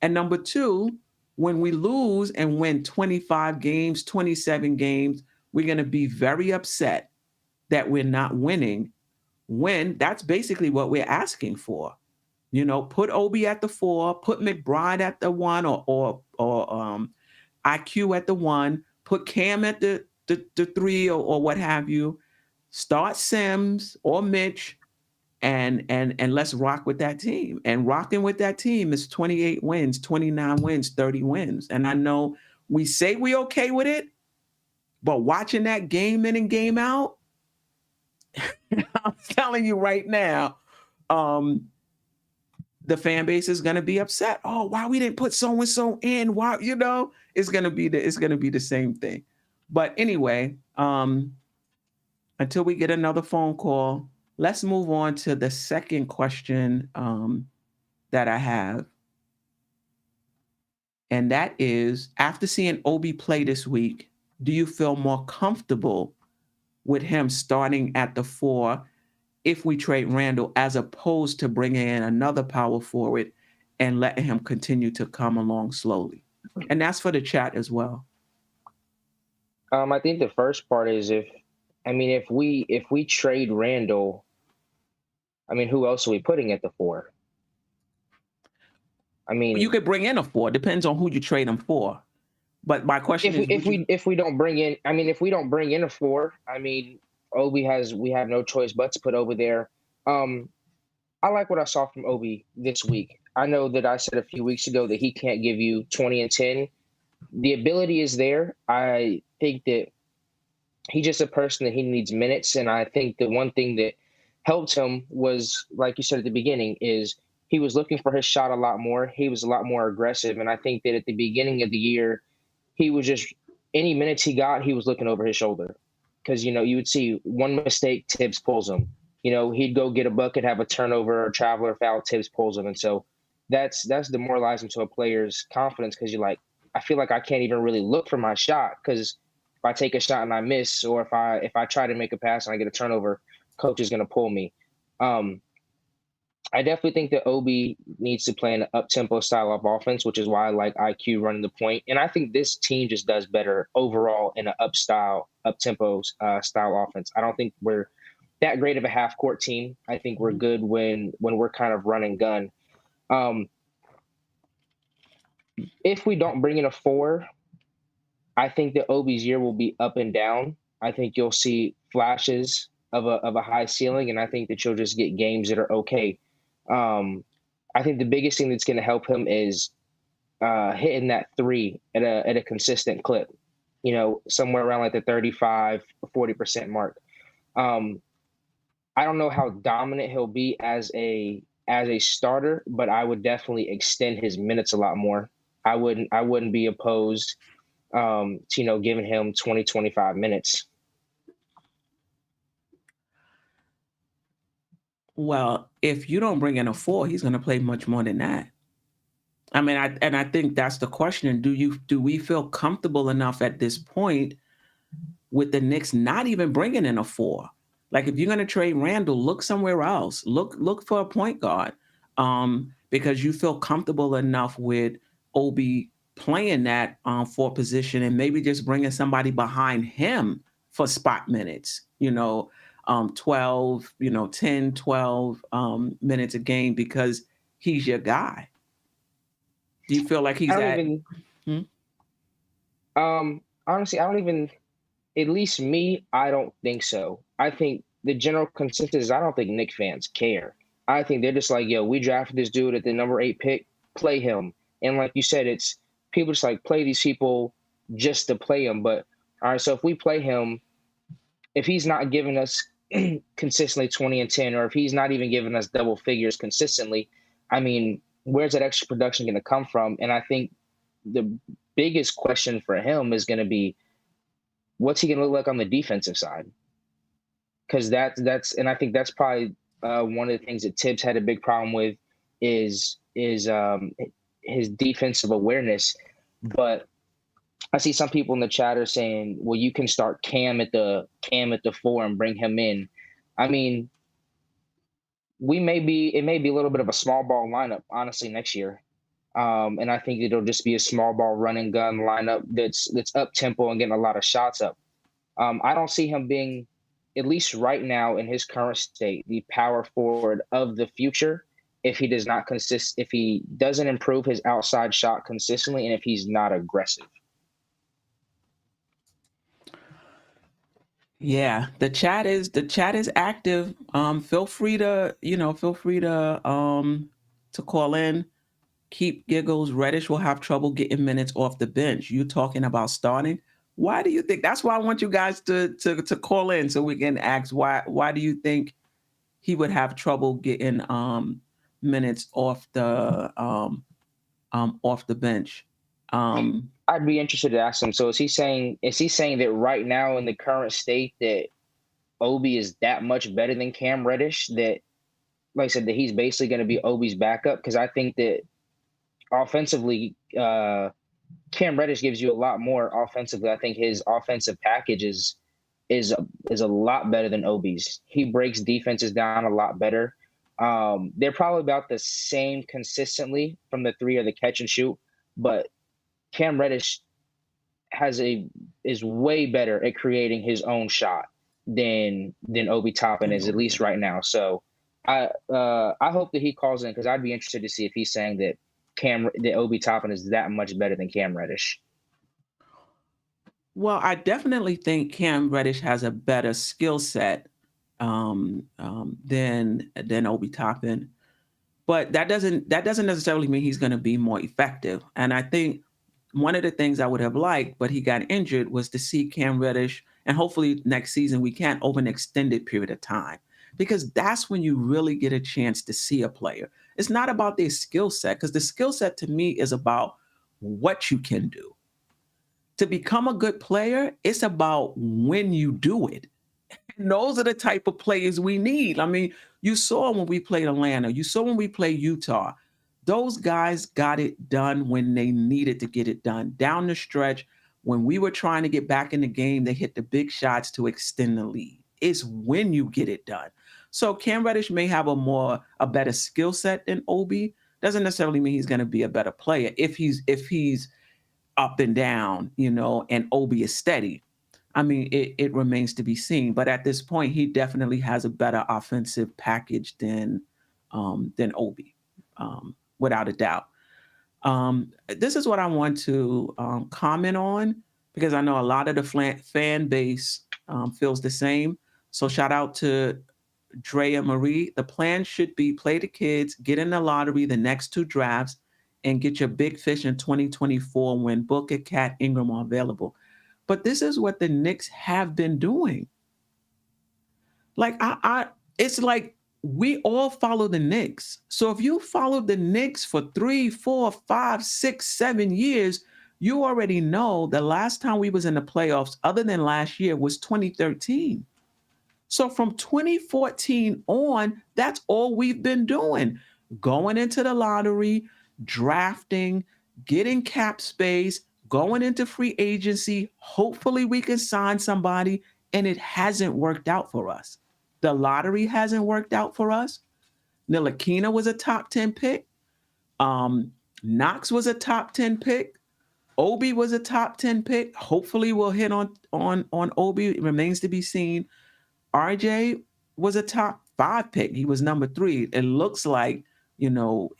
And number two, when we lose and win 25 games, 27 games, we're going to be very upset that we're not winning, when that's basically what we're asking for. Put Obi at the 4, put McBride at the 1, or IQ at the 1, put Cam at the 3, or what have you. Start Sims or Mitch, and let's rock with that team. And rocking with that team is 28 wins, 29 wins, 30 wins. And I know we say we okay with it, but watching that game in and game out, I'm telling you right now, the fan base is going to be upset. Oh, why we didn't put so and so in? Why, it's going to be the same thing. But anyway, until we get another phone call, let's move on to the second question that I have. And that is, after seeing Obi play this week, do you feel more comfortable with him starting at the 4 if we trade Randall, as opposed to bringing in another power forward and letting him continue to come along slowly? And that's for the chat as well. I think the first part is if we trade Randall, who else are we putting at the 4? I mean, You could bring in a 4. Depends on who you trade him for. But my question is, if we don't bring in, I mean, if we don't bring in a 4, I mean, we have no choice but to put Obi there. I like what I saw from Obi this week. I know that I said a few weeks ago that he can't give you 20 and 10. The ability is there. I think that he's just a person that he needs minutes. And I think the one thing that helped him was, like you said at the beginning, is he was looking for his shot a lot more. He was a lot more aggressive. And I think that at the beginning of the year, he was just, any minutes he got, he was looking over his shoulder. Because, you know, you would see one mistake, Tibbs pulls him. You know, he'd go get a bucket, have a turnover, or traveler foul, Tibbs pulls him. And so that's demoralizing to a player's confidence, because you're like, I feel like I can't even really look for my shot, because if I take a shot and I miss, or if I try to make a pass and I get a turnover, coach is going to pull me. I definitely think that Obi needs to play an up-tempo style of offense, which is why I like IQ running the point. And I think this team just does better overall in an up-tempo style offense. I don't think we're that great of a half-court team. I think we're good when we're kind of run and gun. If we don't bring in a 4, I think that Obi's year will be up and down. I think you'll see flashes of a high ceiling, and I think that you'll just get games that are okay. I think the biggest thing that's going to help him is hitting that 3 at a consistent clip. You know, somewhere around like the 35 or 40% mark. I don't know how dominant he'll be as a starter, but I would definitely extend his minutes a lot more. I wouldn't be opposed to, you know, giving him 20, 25 minutes. Well, if you don't bring in a 4, he's going to play much more than that. I mean, I think that's the question. Do we feel comfortable enough at this point with the Knicks not even bringing in a 4? Like, if you're going to trade Randall, look somewhere else. Look for a point guard, because you feel comfortable enough with Obi playing that 4 position, and maybe just bringing somebody behind him for spot minutes. 12, 10, 12 minutes a game, because he's your guy. Do you feel like he's honestly, at least me, I don't think so. I think the general consensus is I don't think Knicks fans care. I think they're just like, yo, we drafted this dude at the number 8 pick, play him. And like you said, it's people just like play these people just to play him. But all right, so if we play him, if he's not giving us consistently 20 and 10, or if he's not even giving us double figures consistently, I mean, where's that extra production going to come from? And I think the biggest question for him is going to be, what's he going to look like on the defensive side? Because and I think that's probably one of the things that Tibbs had a big problem with is his defensive awareness. But I see some people in the chat are saying, well, you can start Cam at the 4 and bring him in. I mean, it may be a little bit of a small ball lineup, honestly, next year. And I think it'll just be a small ball run and gun lineup that's up tempo and getting a lot of shots up. I don't see him being, at least right now in his current state, the power forward of the future if he doesn't improve his outside shot consistently, and if he's not aggressive. Yeah, the chat is active. Feel free to call in. Keep Giggles. Reddish will have trouble getting minutes off the bench. You talking about starting? Why do you think? That's why I want you guys to call in so we can ask why do you think he would have trouble getting minutes off the bench? I'd be interested to ask him. So is he saying that right now in the current state that Obi is that much better than Cam Reddish, that, like I said, that he's basically going to be Obi's backup? Because I think that offensively, Cam Reddish gives you a lot more offensively. I think his offensive package is a lot better than Obi's. He breaks defenses down a lot better. They're probably about the same consistently from the 3 or the catch and shoot, but Cam Reddish is way better at creating his own shot than Obi Toppin is, at least right now. So I hope that he calls in, because I'd be interested to see if he's saying that Obi Toppin is that much better than Cam Reddish. Well, I definitely think Cam Reddish has a better skill set than Obi Toppin, but that doesn't necessarily mean he's going to be more effective. And I think one of the things I would have liked, but he got injured, was to see Cam Reddish, and hopefully next season we can over an extended period of time, because that's when you really get a chance to see a player. It's not about their skill set, because the skill set to me is about what you can do. To become a good player, it's about when you do it. And those are the type of players we need. I mean, you saw when we played Atlanta, you saw when we played Utah. Those guys got it done when they needed to get it done. Down the stretch, when we were trying to get back in the game, they hit the big shots to extend the lead. It's when you get it done. So Cam Reddish may have a better skill set than Obi. Doesn't necessarily mean he's going to be a better player if he's up and down, and Obi is steady. I mean, it remains to be seen. But at this point, he definitely has a better offensive package than Obi, without a doubt. This is what I want to comment on, because I know a lot of the fan base feels the same. So shout out to Drea Marie. The plan should be play the kids, get in the lottery the next two drafts, and get your big fish in 2024 when Booker, Cat, Ingram are available. But this is what the Knicks have been doing. Like it's like we all follow the Knicks. So if you followed the Knicks for 3, 4, 5, 6, 7 years, you already know the last time we was in the playoffs, other than last year, was 2013. So from 2014 on, that's all we've been doing. Going into the lottery, drafting, getting cap space, going into free agency. Hopefully we can sign somebody, and it hasn't worked out for us. The lottery hasn't worked out for us. Ntilikina was a top 10 pick. Knox was a top 10 pick. Obi was a top 10 pick. Hopefully we'll hit on Obi. It remains to be seen. RJ was a top 5 pick. He was number 3. It looks like,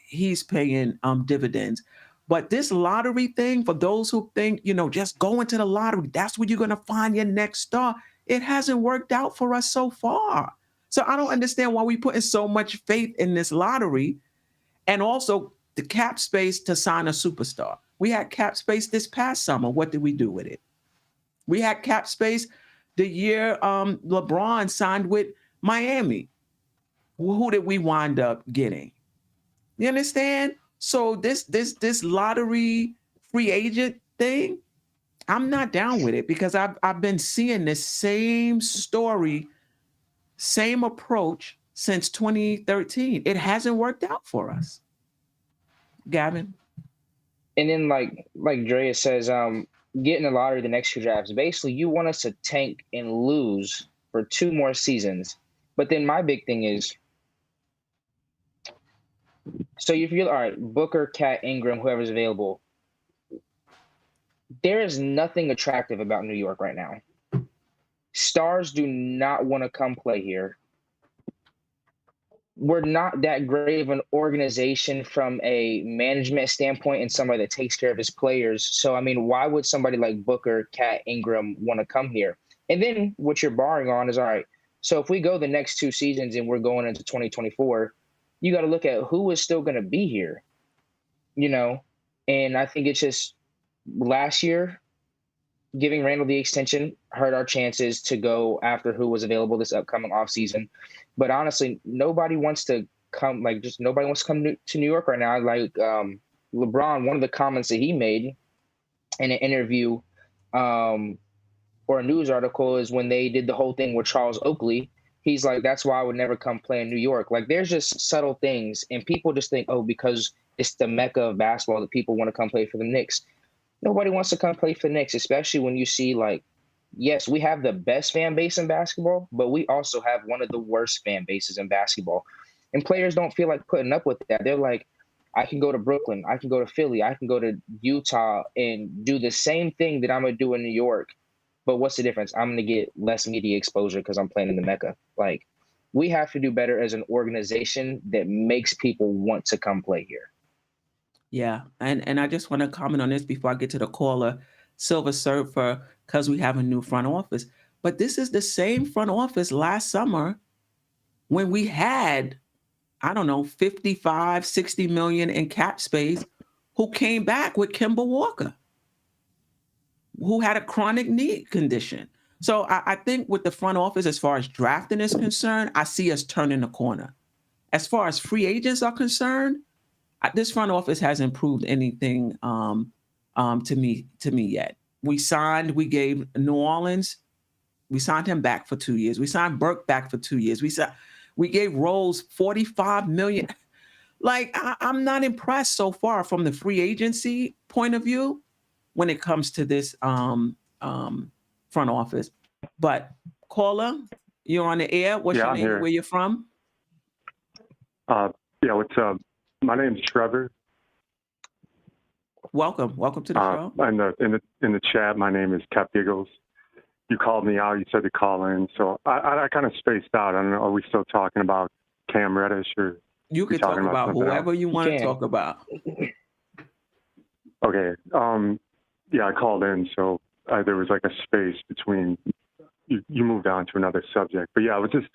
he's paying dividends. But this lottery thing, for those who think, just go into the lottery, that's where you're going to find your next star. It hasn't worked out for us so far. So I don't understand why we putting so much faith in this lottery, and also the cap space to sign a superstar. We had cap space this past summer. What did we do with it? We had cap space the year LeBron signed with Miami. Who did we wind up getting? You understand? So this lottery free agent thing, I'm not down with it, because I've been seeing this same story, same approach since 2013. It hasn't worked out for us. Gavin? And then like Drea says, getting the lottery the next 2 drafts. Basically, you want us to tank and lose for 2 more seasons. But then my big thing is, so if you're all right, Booker, Cat, Ingram, whoever's available, there is nothing attractive about New York right now. Stars do not want to come play here. We're not that great of an organization from a management standpoint, and somebody that takes care of his players. So, I mean, why would somebody like Booker, Cat, Ingram want to come here? And then what you're barring on is, all right, so if we go the next 2 seasons and we're going into 2024, you got to look at who is still going to be here, And I think it's just last year, giving Randall the extension hurt our chances to go after who was available this upcoming offseason. But honestly, nobody wants to come, nobody wants to come to New York right now. Like LeBron, one of the comments that he made in an interview or a news article is when they did the whole thing with Charles Oakley, he's like, that's why I would never come play in New York. Like, there's just subtle things, and people just think, because it's the mecca of basketball that people want to come play for the Knicks. Nobody wants to come play for the Knicks, especially when you see, yes, we have the best fan base in basketball, but we also have one of the worst fan bases in basketball. And players don't feel like putting up with that. They're like, I can go to Brooklyn, I can go to Philly, I can go to Utah and do the same thing that I'm going to do in New York. But what's the difference? I'm going to get less media exposure because I'm playing in the Mecca. We have to do better as an organization that makes people want to come play here. Yeah, and I just want to comment on this before I get to the caller. Silver Surfer, because we have a new front office. But this is the same front office last summer when we had, I don't know, 55, 60 million in cap space, who came back with Kemba Walker, who had a chronic knee condition. So I think with the front office, as far as drafting is concerned, I see us turning the corner. As far as free agents are concerned, this front office hasn't proved anything to me yet. We gave New Orleans, we signed him back for 2 years. We signed Burke back for 2 years. We gave Rose 45 million. Like I'm not impressed so far from the free agency point of view when it comes to this front office. But caller, you're on the air. What's Yeah, your I'm name? here. Where you from? Yeah, what's up? My name's Trevor. Welcome to the show. In the chat, my name is Cap Giggles. You called me out. You said to call in, so I kind of spaced out. I don't know. Are we still talking about Cam Reddish or? You can talk talking about about something whoever else? you want to can. talk about. Okay. Yeah, I called in, so there was like a space between. You moved on to another subject, but yeah, I was just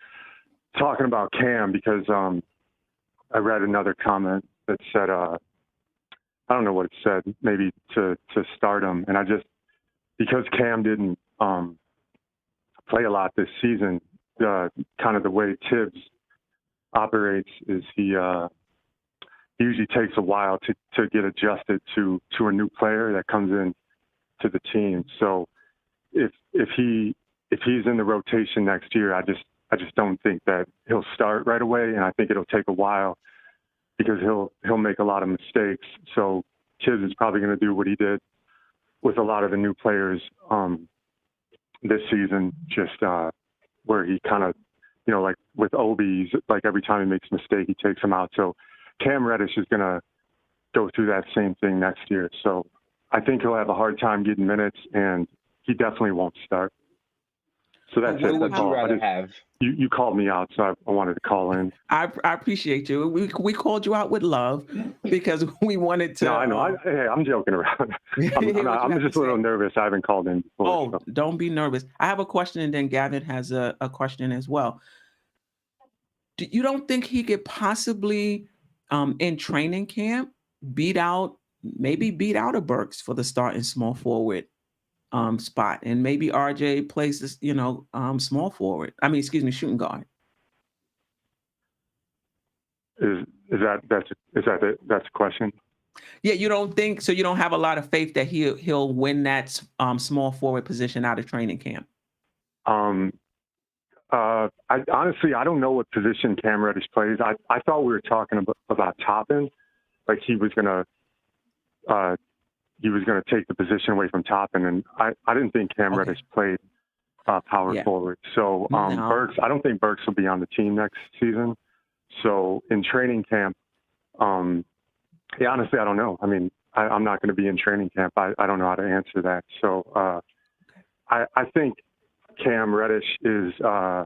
talking about Cam because I read another comment that said I don't know what it said, maybe to stardom, and I just because Cam didn't play a lot this season, kind of the way Tibbs operates is he usually takes a while to get adjusted to a new player that comes in to the team. So if he's in the rotation next year, I just don't think that he'll start right away, and I think it'll take a while because he'll make a lot of mistakes. So Tibbs is probably going to do what he did with a lot of the new players this season, just where he kind of, like with Obi, like every time he makes a mistake, he takes him out. So Cam Reddish is going to go through that same thing next year. So I think he'll have a hard time getting minutes, and he definitely won't start. So that's Who it. would That's you all. rather have? You called me out, so I wanted to call in. I appreciate you. We called you out with love because we wanted to. No, I know. Hey, I'm joking around. I'm just a little nervous. I haven't called in before. Oh, So. don't be nervous. I have a question, and then Gavin has a question as well. You don't think he could possibly, in training camp, beat out a Burks for the starting small forward spot, and maybe RJ plays this, small forward. I mean, excuse me, shooting guard. That's a question? Yeah, you don't think so? You don't have a lot of faith that he'll win that small forward position out of training camp. I honestly don't know what position Cam Reddish plays. I thought we were talking about Toppin, like he was gonna take the position away from Toppin, and I didn't think Cam Reddish played power forward. So No. Burks, I don't think Burks will be on the team next season. So in training camp, honestly, I don't know. I mean, I'm not going to be in training camp. I don't know how to answer that. So I think Cam Reddish is. I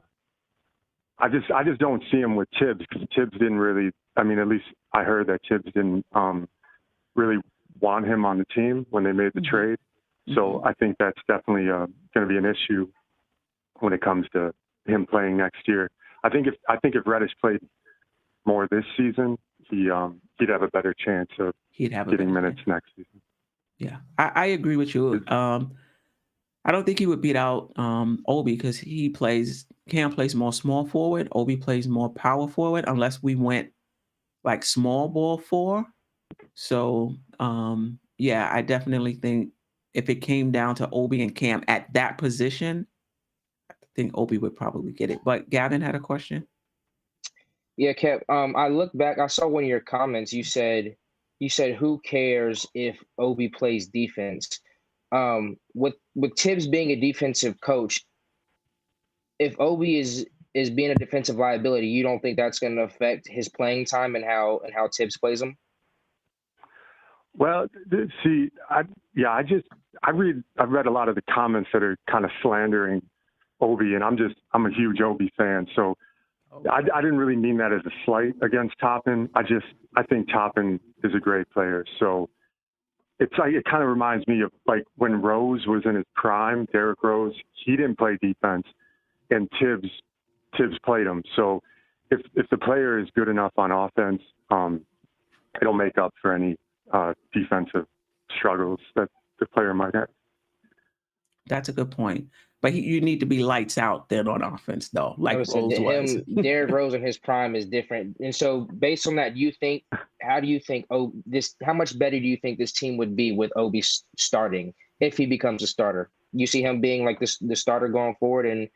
just don't see him with Tibbs because Tibbs didn't really. I mean, at least I heard that Tibbs didn't really want him on the team when they made the trade. So I think that's definitely going to be an issue when it comes to him playing next year. I think if Reddish played more this season, he'd have a better chance of getting minutes next season. Yeah, I agree with you. I don't think he would beat out Obi because Cam plays more small forward. Obi plays more power forward unless we went like small ball 4. So I definitely think if it came down to Obi and Cam at that position, I think Obi would probably get it. But Gavin had a question. Yeah, Kev. I looked back. I saw one of your comments. You said, "Who cares if Obi plays defense?" With Tibbs being a defensive coach, if Obi is being a defensive liability, you don't think that's going to affect his playing time and how Tibbs plays him? Well, see, I've read a lot of the comments that are kind of slandering Obi, and I'm a huge Obi fan, so I didn't really mean that as a slight against Toppin. I think Toppin is a great player. So it kind of reminds me of like when Rose was in his prime, Derrick Rose, he didn't play defense, and Tibbs played him. So if the player is good enough on offense, it'll make up for any defensive struggles that the player might have. That's a good point. But you need to be lights out then on offense, though, like Rose was. Derrick Rose in his prime is different. And so based on that, how much better do you think this team would be with Obi starting if he becomes a starter? You see him being like the starter going forward and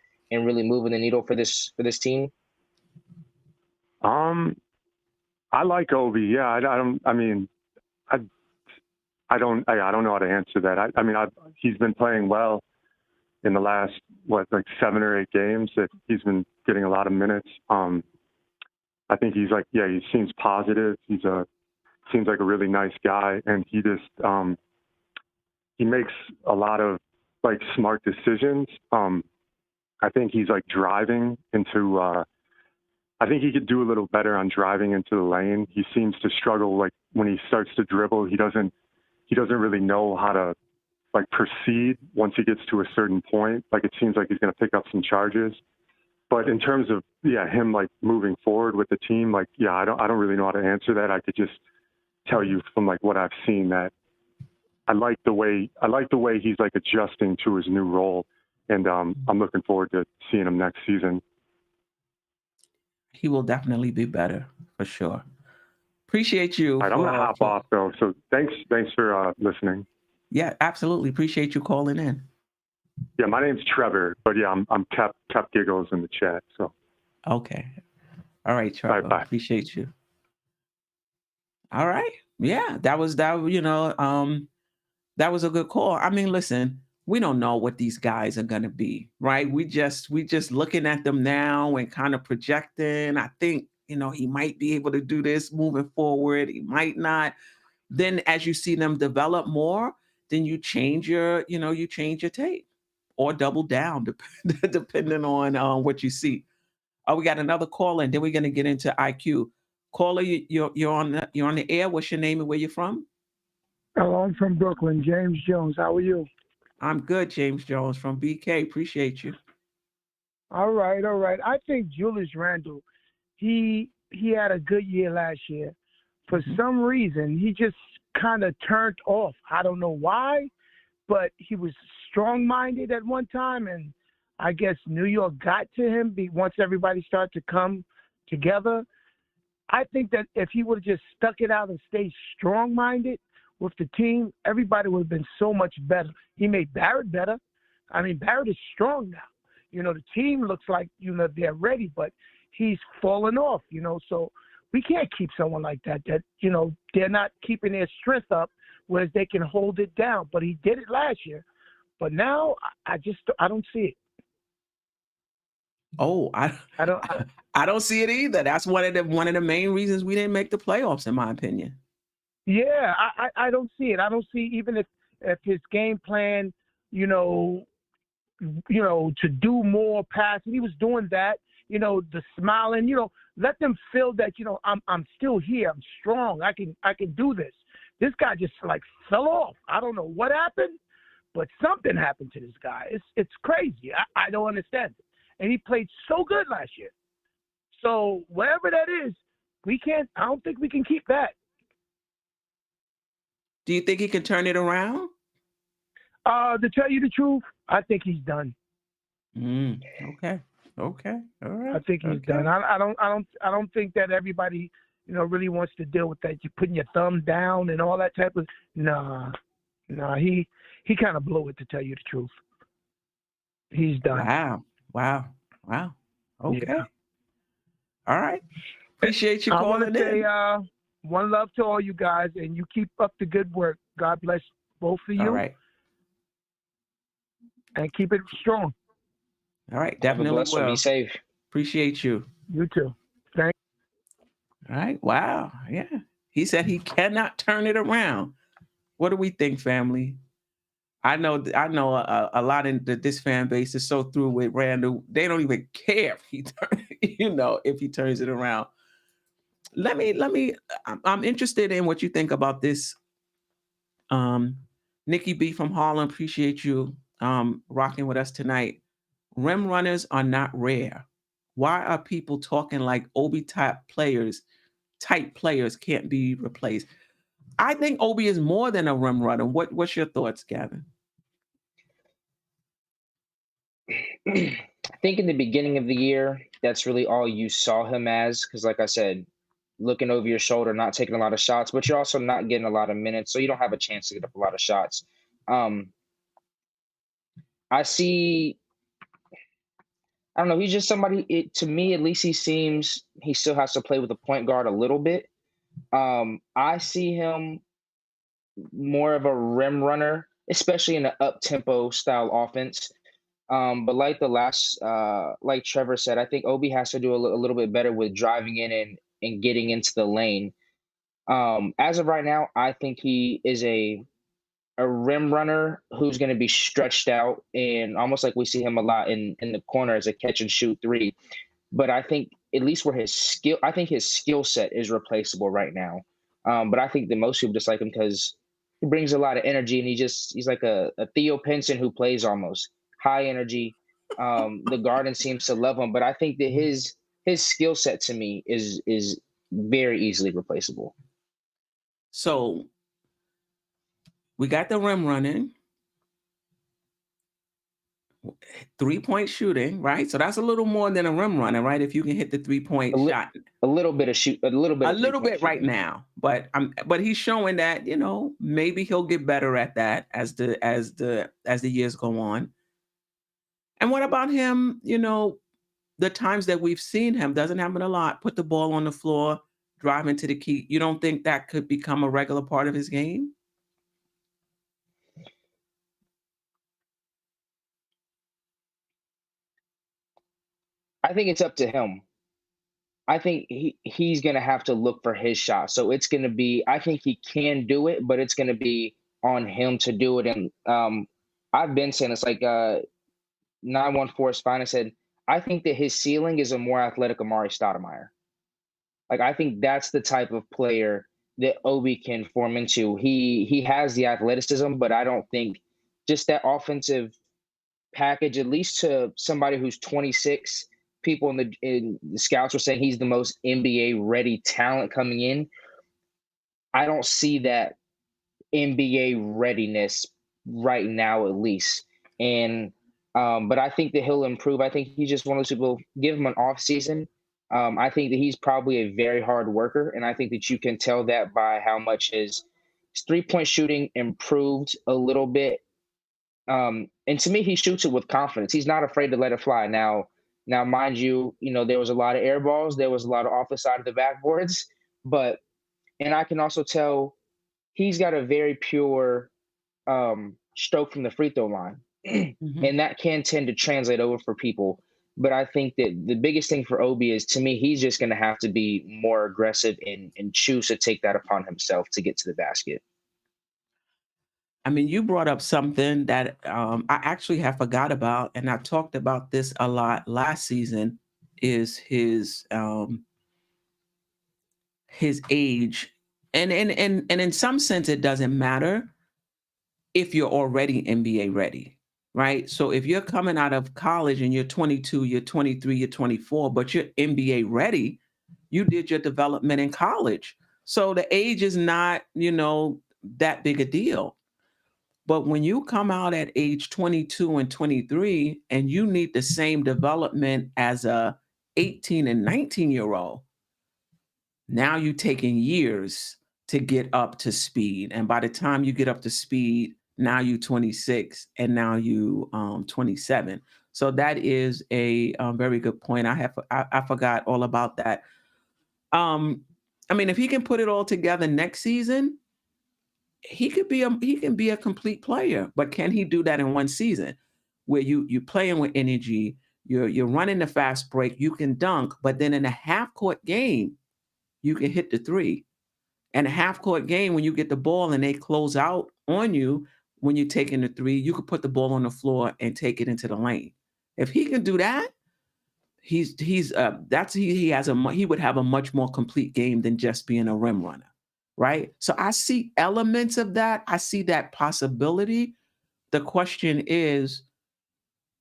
really moving the needle for this team? I like Obi. Yeah, I don't know how to answer that. He's been playing well in the last 7 or 8 games that he's been getting a lot of minutes. I think he seems positive. Seems like a really nice guy, and he just he makes a lot of smart decisions. I think he's driving into. I think he could do a little better on driving into the lane. He seems to struggle when he starts to dribble. He doesn't really know how to proceed once he gets to a certain point. It seems like he's going to pick up some charges. But in terms of him moving forward with the team, I don't really know how to answer that. I could just tell you from what I've seen that I like the way he's adjusting to his new role, and I'm looking forward to seeing him next season. He will definitely be better for sure. Appreciate you. All right, I'm gonna hop off though. So thanks for listening. Yeah, absolutely. Appreciate you calling in. Yeah, my name's Trevor, but yeah, I'm Cap Giggles in the chat. So okay, all right, Trevor. Bye. Appreciate you. All right, yeah, that was that. That was a good call. I mean, listen, we don't know what these guys are gonna be, right? We just looking at them now and kind of projecting. I think he might be able to do this moving forward. He might not. Then as you see them develop more, then you change your tape or double down depending on what you see. Oh, we got another caller, and then we're gonna get into IQ. Caller, you're on the air. What's your name and where you're from? Hello, I'm from Brooklyn. James Jones. How are you? I'm good, James Jones from BK. Appreciate you. All right. I think Julius Randle, he had a good year last year. For some reason, he just kind of turned off. I don't know why, but he was strong-minded at one time, and I guess New York got to him once everybody started to come together. I think that if he would have just stuck it out and stayed strong-minded with the team, everybody would have been so much better. He made Barrett better. I mean, Barrett is strong now. The team looks like, they're ready, but he's fallen off, so we can't keep someone like that, they're not keeping their strength up, whereas they can hold it down. But he did it last year. But now I don't see it. Oh, I don't see it either. That's one of the main reasons we didn't make the playoffs, in my opinion. Yeah, I don't see it. I don't see, even if his game plan, to do more passing, he was doing that, the smiling, let them feel that, I'm still here. I'm strong. I can do this. This guy just fell off. I don't know what happened, but something happened to this guy. It's crazy. I don't understand it. And he played so good last year. So whatever that is, I don't think we can keep that. Do you think he can turn it around? To tell you the truth, I think he's done. Okay. All right. I think he's done. I don't think that everybody, really wants to deal with that. You're putting your thumb down and all that type of. Nah. He kind of blew it, to tell you the truth. He's done. Wow. Okay. Yeah. All right. Appreciate you calling in. I want to say one love to all you guys, and you keep up the good work. God bless both of you. All right. And keep it strong. All right. Definitely will. Be safe. Appreciate you. You too. Thanks. All right. Wow. Yeah. He said he cannot turn it around. What do we think, family? I know a lot in this fan base is so through with Randall. They don't even care if if he turns it around. I'm interested in what you think about this. Nikki B from Harlem, appreciate you rocking with us tonight. Rim runners are not rare. Why are people talking like Obi type players can't be replaced? I think Obi is more than a rim runner. What's your thoughts, Gavin? I think in the beginning of the year, that's really all you saw him as. Because, like I said, looking over your shoulder, not taking a lot of shots, but you're also not getting a lot of minutes, so you don't have a chance to get up a lot of shots. I see. I don't know. He's just somebody. To me, at least, he seems he still has to play with a point guard a little bit. I see him more of a rim runner, especially in an up tempo style offense. But like Trevor said, I think Obi has to do a little bit better with driving in and getting into the lane. As of right now, I think he is a rim runner who's going to be stretched out and almost like we see him a lot in the corner as a catch and shoot three. But I think at least where his skill set is replaceable right now. But I think that most people just like him because he brings a lot of energy and he's like a Theo Pinson who plays almost high energy. The Garden seems to love him, but I think that his skill set to me is very easily replaceable. So we got the rim running, 3-point shooting, right? So that's a little more than a rim runner, right? If you can hit the 3-point shot. A little bit right now, but he's showing that maybe he'll get better at that as the years go on. And what about him? The times that we've seen him, doesn't happen a lot. Put the ball on the floor, drive into the key. You don't think that could become a regular part of his game? I think it's up to him. I think he's going to have to look for his shot. So it's going to be, I think he can do it, but it's going to be on him to do it. And I've been saying, it's like 914 is fine. I said, I think that his ceiling is a more athletic Amari Stoudemire. Like, I think that's the type of player that Obi can form into. He has the athleticism, but I don't think just that offensive package, at least to somebody who's 26, people in the scouts were saying he's the most NBA ready talent coming in. I don't see that NBA readiness right now, at least. And but I think that he'll improve. I think he's just one of those people. Give him an off season. I think that he's probably a very hard worker, and I think that you can tell that by how much his 3-point shooting improved a little bit. And to me, he shoots it with confidence. He's not afraid to let it fly. Now, mind you, there was a lot of air balls. There was a lot of off the side of the backboards. And I can also tell he's got a very pure stroke from the free throw line. Mm-hmm. And that can tend to translate over for people. But I think that the biggest thing for Obi is, to me, he's just going to have to be more aggressive and choose to take that upon himself to get to the basket. I mean, you brought up something that I actually have forgot about, and I talked about this a lot last season, is his age. And in some sense, it doesn't matter if you're already NBA ready, right? So if you're coming out of college and you're 22, you're 23, you're 24, but you're NBA ready, you did your development in college. So the age is not, that big a deal. But when you come out at age 22 and 23 and you need the same development as a 18 and 19-year-old, now you're taking years to get up to speed. And by the time you get up to speed, now you're 26 and now you 27. So that is a very good point. I forgot all about that. I mean, if he can put it all together next season, he can be a complete player. But can he do that in one season, where you playing with energy, you're running the fast break, you can dunk, but then in a half court game, you can hit the three. And a half court game, when you get the ball and they close out on you when you're taking the three, you could put the ball on the floor and take it into the lane. If he can do that, he would have a much more complete game than just being a rim runner, right? So I see elements of that. I see that possibility. The question is,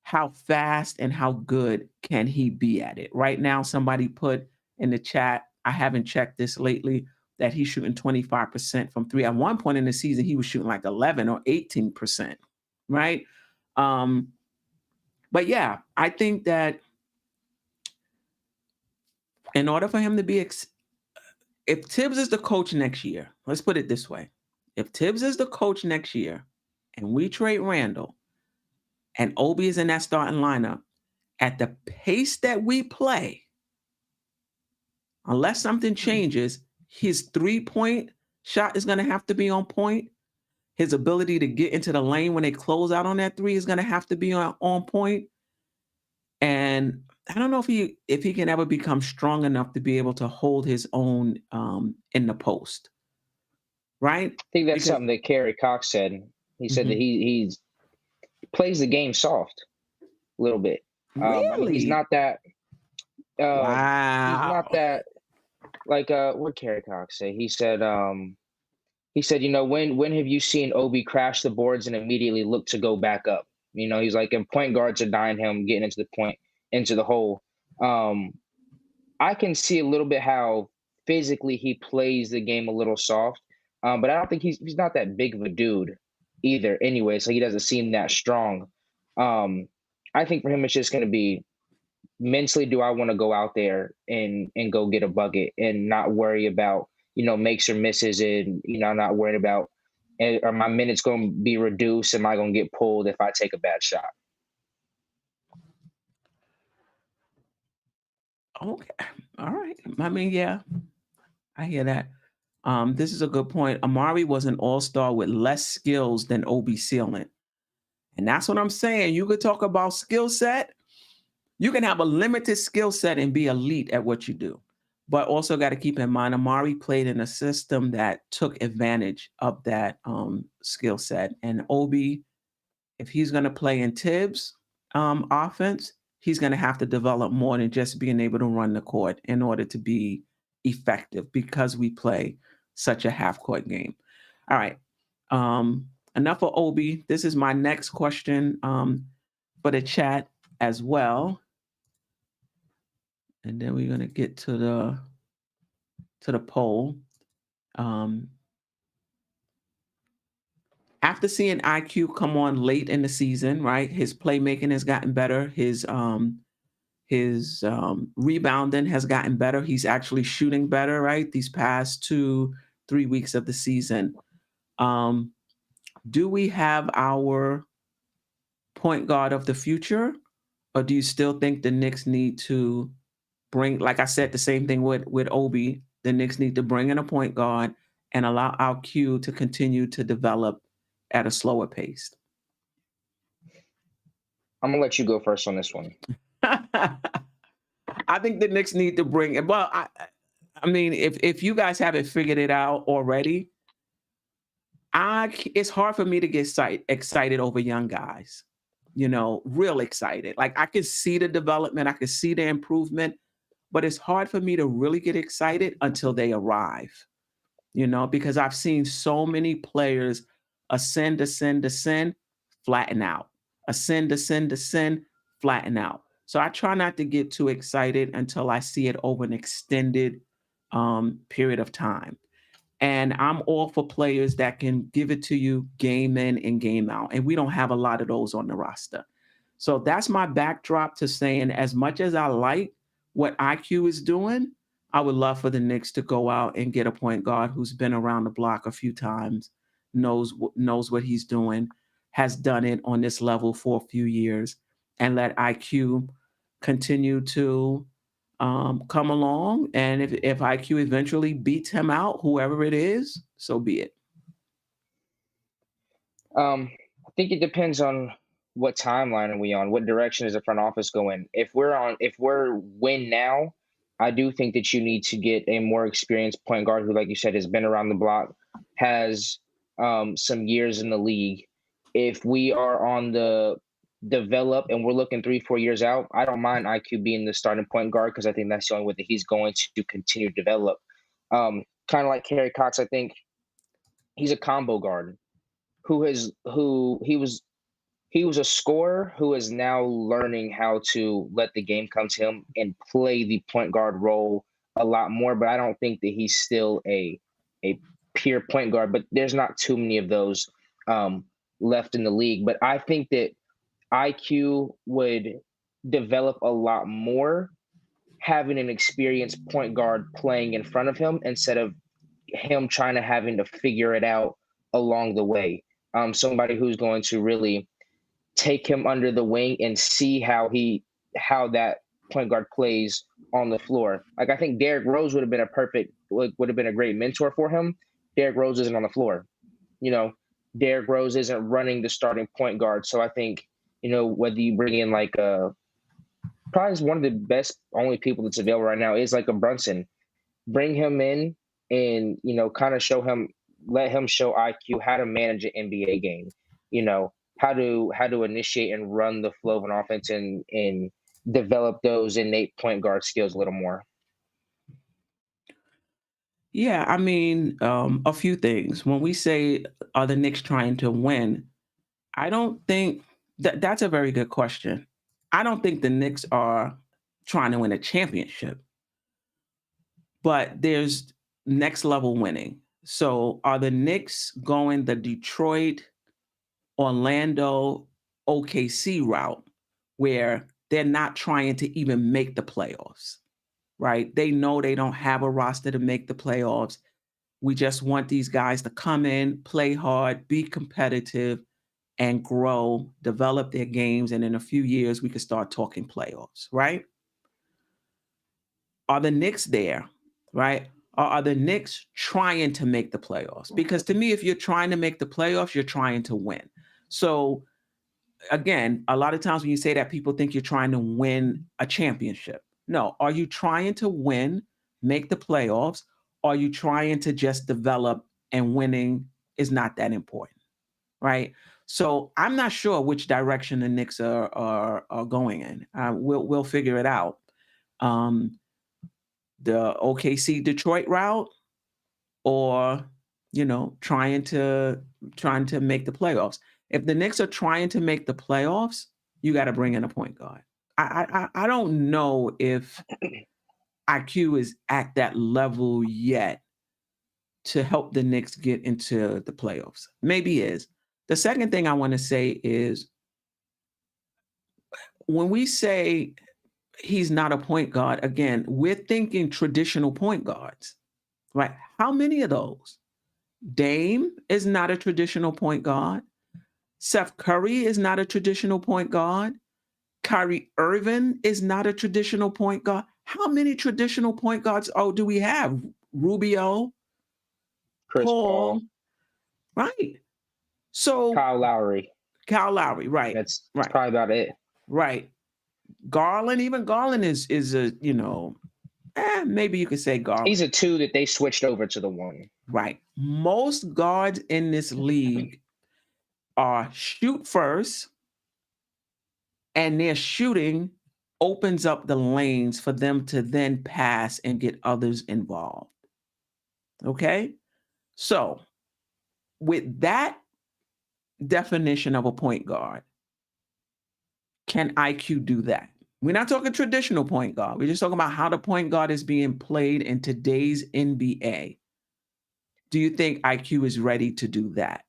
how fast and how good can he be at it? Right now, somebody put in the chat, I haven't checked this lately, that he's shooting 25% from three. At one point in the season, he was shooting like 11 or 18%, right? But yeah, I think that in order for him to be, if Tibbs is the coach next year, let's put it this way. If Tibbs is the coach next year and we trade Randall and Obi is in that starting lineup, at the pace that we play, unless something changes, his 3-point shot is going to have to be on point. His ability to get into the lane when they close out on that three is going to have to be on point. And I don't know if he can ever become strong enough to be able to hold his own in the post. Right? I think that's something that Kerry Cox said. He said that he plays the game soft a little bit. Really? I mean, he's not that. Wow. He's not that. Like what Kerry Cox say? He said, you know, when have you seen Obi crash the boards and immediately look to go back up? You know, he's like, and point guards are dying him getting into the hole. I can see a little bit how physically he plays the game a little soft, but I don't think he's not that big of a dude either. Anyway, so he doesn't seem that strong. I think for him, it's just going to be mentally, do I want to go out there and go get a bucket and not worry about, you know, makes or misses, and, you know, I'm not worried about, are my minutes going to be reduced? Am I going to get pulled if I take a bad shot? Okay. All right. I mean, yeah, I hear that. This is a good point. Amari was an all-star with less skills than Obi Sealant. And that's what I'm saying. You could talk about skill set. You can have a limited skill set and be elite at what you do. But also got to keep in mind, Amari played in a system that took advantage of that skill set. And Obi, if he's going to play in Tibbs' offense, he's going to have to develop more than just being able to run the court in order to be effective, because we play such a half-court game. All right. Enough of Obi. This is my next question for the chat as well. And then we're going to get to the poll. After seeing IQ come on late in the season, right? His playmaking has gotten better. His rebounding has gotten better. He's actually shooting better, right? These past 2-3 weeks of the season. Do we have our point guard of the future? Or do you still think the Knicks need to bring, like I said, the same thing with Obi, the Knicks need to bring in a point guard and allow IQ to continue to develop at a slower pace? I'm going to let you go first on this one. I think the Knicks need to bring it. Well, I mean, if you guys haven't figured it out already, it's hard for me to get excited over young guys, you know, real excited. Like, I can see the development, I can see the improvement, but it's hard for me to really get excited until they arrive, you know, because I've seen so many players ascend, flatten out, ascend, flatten out. So I try not to get too excited until I see it over an extended period of time. And I'm all for players that can give it to you game in and game out. And we don't have a lot of those on the roster. So that's my backdrop to saying, as much as I like what IQ is doing, I would love for the Knicks to go out and get a point guard who's been around the block a few times, knows what he's doing, has done it on this level for a few years, and let IQ continue to come along. And if IQ eventually beats him out, whoever it is, so be it. I think it depends on what timeline are we on, what direction is the front office going. If we're win now, I do think that you need to get a more experienced point guard who, like you said, has been around the block, has some years in the league. If we are on the develop and we're looking 3-4 years out, I don't mind IQ being the starting point guard because I think that's the only way that he's going to continue to develop. Kind of like Kerry Cox, I think he's a combo guard who he was a scorer who is now learning how to let the game come to him and play the point guard role a lot more. But I don't think that he's still a pure point guard. But there's not too many of those left in the league. But I think that IQ would develop a lot more having an experienced point guard playing in front of him instead of him trying to having to figure it out along the way. Somebody who's going to really take him under the wing and see how that point guard plays on the floor. Like I think Derrick Rose would have been a great mentor for him. Derrick Rose isn't on the floor. Derrick Rose isn't running the starting point guard. So I think, whether you bring in like probably one of the best only people that's available right now is like a Brunson. Bring him in and, kind of let him show IQ how to manage an NBA game, how to initiate and run the flow of an offense and develop those innate point guard skills a little more. Yeah, I mean, a few things. When we say, are the Knicks trying to win? I don't think that's a very good question. I don't think the Knicks are trying to win a championship, but there's next level winning. So are the Knicks going the Detroit, Orlando, OKC route where they're not trying to even make the playoffs, right? They know they don't have a roster to make the playoffs. We just want these guys to come in, play hard, be competitive, and grow, develop their games. And in a few years, we could start talking playoffs, right? Are the Knicks there, right? Or are the Knicks trying to make the playoffs? Because to me, if you're trying to make the playoffs, you're trying to win. So again, a lot of times when you say that, people think you're trying to win a championship. No, are you trying to win, make the playoffs? Or are you trying to just develop, and winning is not that important, right? So I'm not sure which direction the Knicks are going in. We'll figure it out. The OKC Detroit route, or trying to make the playoffs. If the Knicks are trying to make the playoffs, you got to bring in a point guard. I don't know if IQ is at that level yet to help the Knicks get into the playoffs. Maybe is. The second thing I want to say is when we say he's not a point guard, again, we're thinking traditional point guards, right? How many of those? Dame is not a traditional point guard. Seth Curry is not a traditional point guard. Kyrie Irving is not a traditional point guard. How many traditional point guards do we have? Rubio, Chris Paul, right? So Kyle Lowry, right? That's right, probably about it. right. Garland, even Garland is a maybe you could say Garland. He's a 2 that they switched over to the 1. Right. Most guards in this league are shoot first, and their shooting opens up the lanes for them to then pass and get others involved. Okay? So, with that definition of a point guard, can IQ do that? We're not talking traditional point guard. We're just talking about how the point guard is being played in today's NBA. Do you think IQ is ready to do that?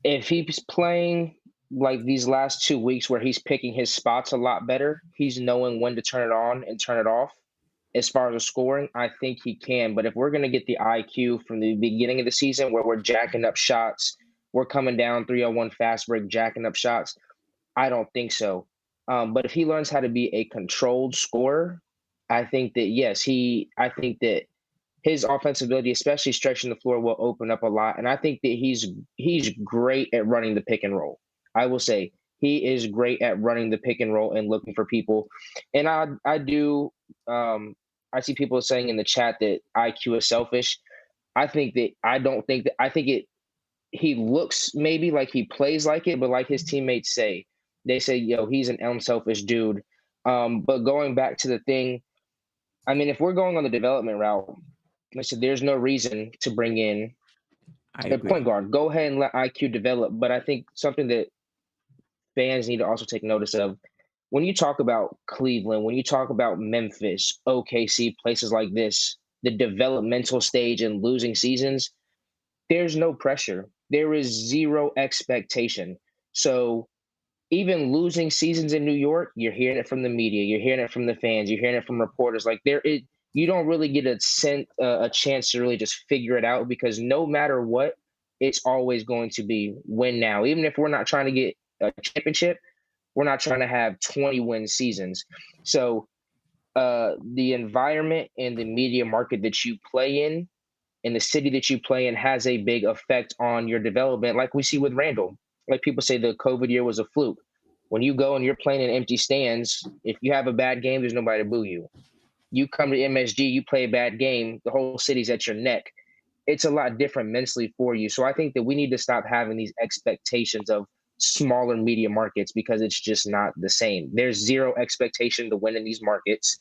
If he's playing like these last 2 weeks where he's picking his spots a lot better, he's knowing when to turn it on and turn it off. As far as the scoring, I think he can. But if we're going to get the IQ from the beginning of the season where we're jacking up shots, we're coming down 3-on-1 fast break, jacking up shots, I don't think so. But if he learns how to be a controlled scorer, I think that, yes, I think that his offensive ability, especially stretching the floor, will open up a lot. And I think that he's great at running the pick and roll. I will say he is great at running the pick and roll and looking for people. And I do I see people saying in the chat that IQ is selfish. I think he looks maybe like he plays like it, but like his teammates say, they say, yo, he's an unselfish dude. But going back to the thing, I mean, if we're going on the development route, like I said, there's no reason to bring in I a agree. point guard. Go ahead and let IQ develop. But I think something that fans need to also take notice of, when you talk about Cleveland, when you talk about Memphis, OKC, places like this, the developmental stage and losing seasons, there's no pressure. There is zero expectation. So even losing seasons in New York, you're hearing it from the media, you're hearing it from the fans, you're hearing it from reporters. Like you don't really get a chance to really just figure it out, because no matter what, it's always going to be win now. Even if we're not trying to get a championship, we're not trying to have 20-win seasons. So the environment and the media market that you play in the city that you play in has a big effect on your development, like we see with Randall. Like people say the COVID year was a fluke. When you go and you're playing in empty stands, if you have a bad game, there's nobody to boo you. You come to MSG, you play a bad game, the whole city's at your neck. It's a lot different mentally for you. So I think that we need to stop having these expectations of smaller media markets, because it's just not the same. There's zero expectation to win in these markets.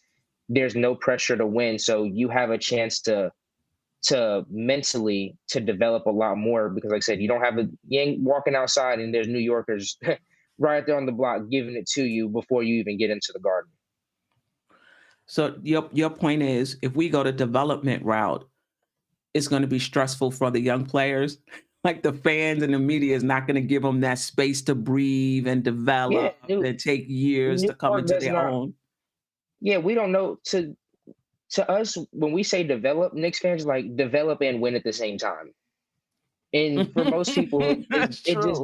There's no pressure to win. So you have a chance to mentally to develop a lot more, because like I said, you ain't walking outside and there's New Yorkers right there on the block giving it to you before you even get into the garden. So your point is, if we go the development route, it's going to be stressful for the young players. Like the fans and the media is not going to give them that space to breathe and develop and take years to come into their own. Yeah, we don't know. To us, when we say develop, Knicks fans like develop and win at the same time. And for most people, it just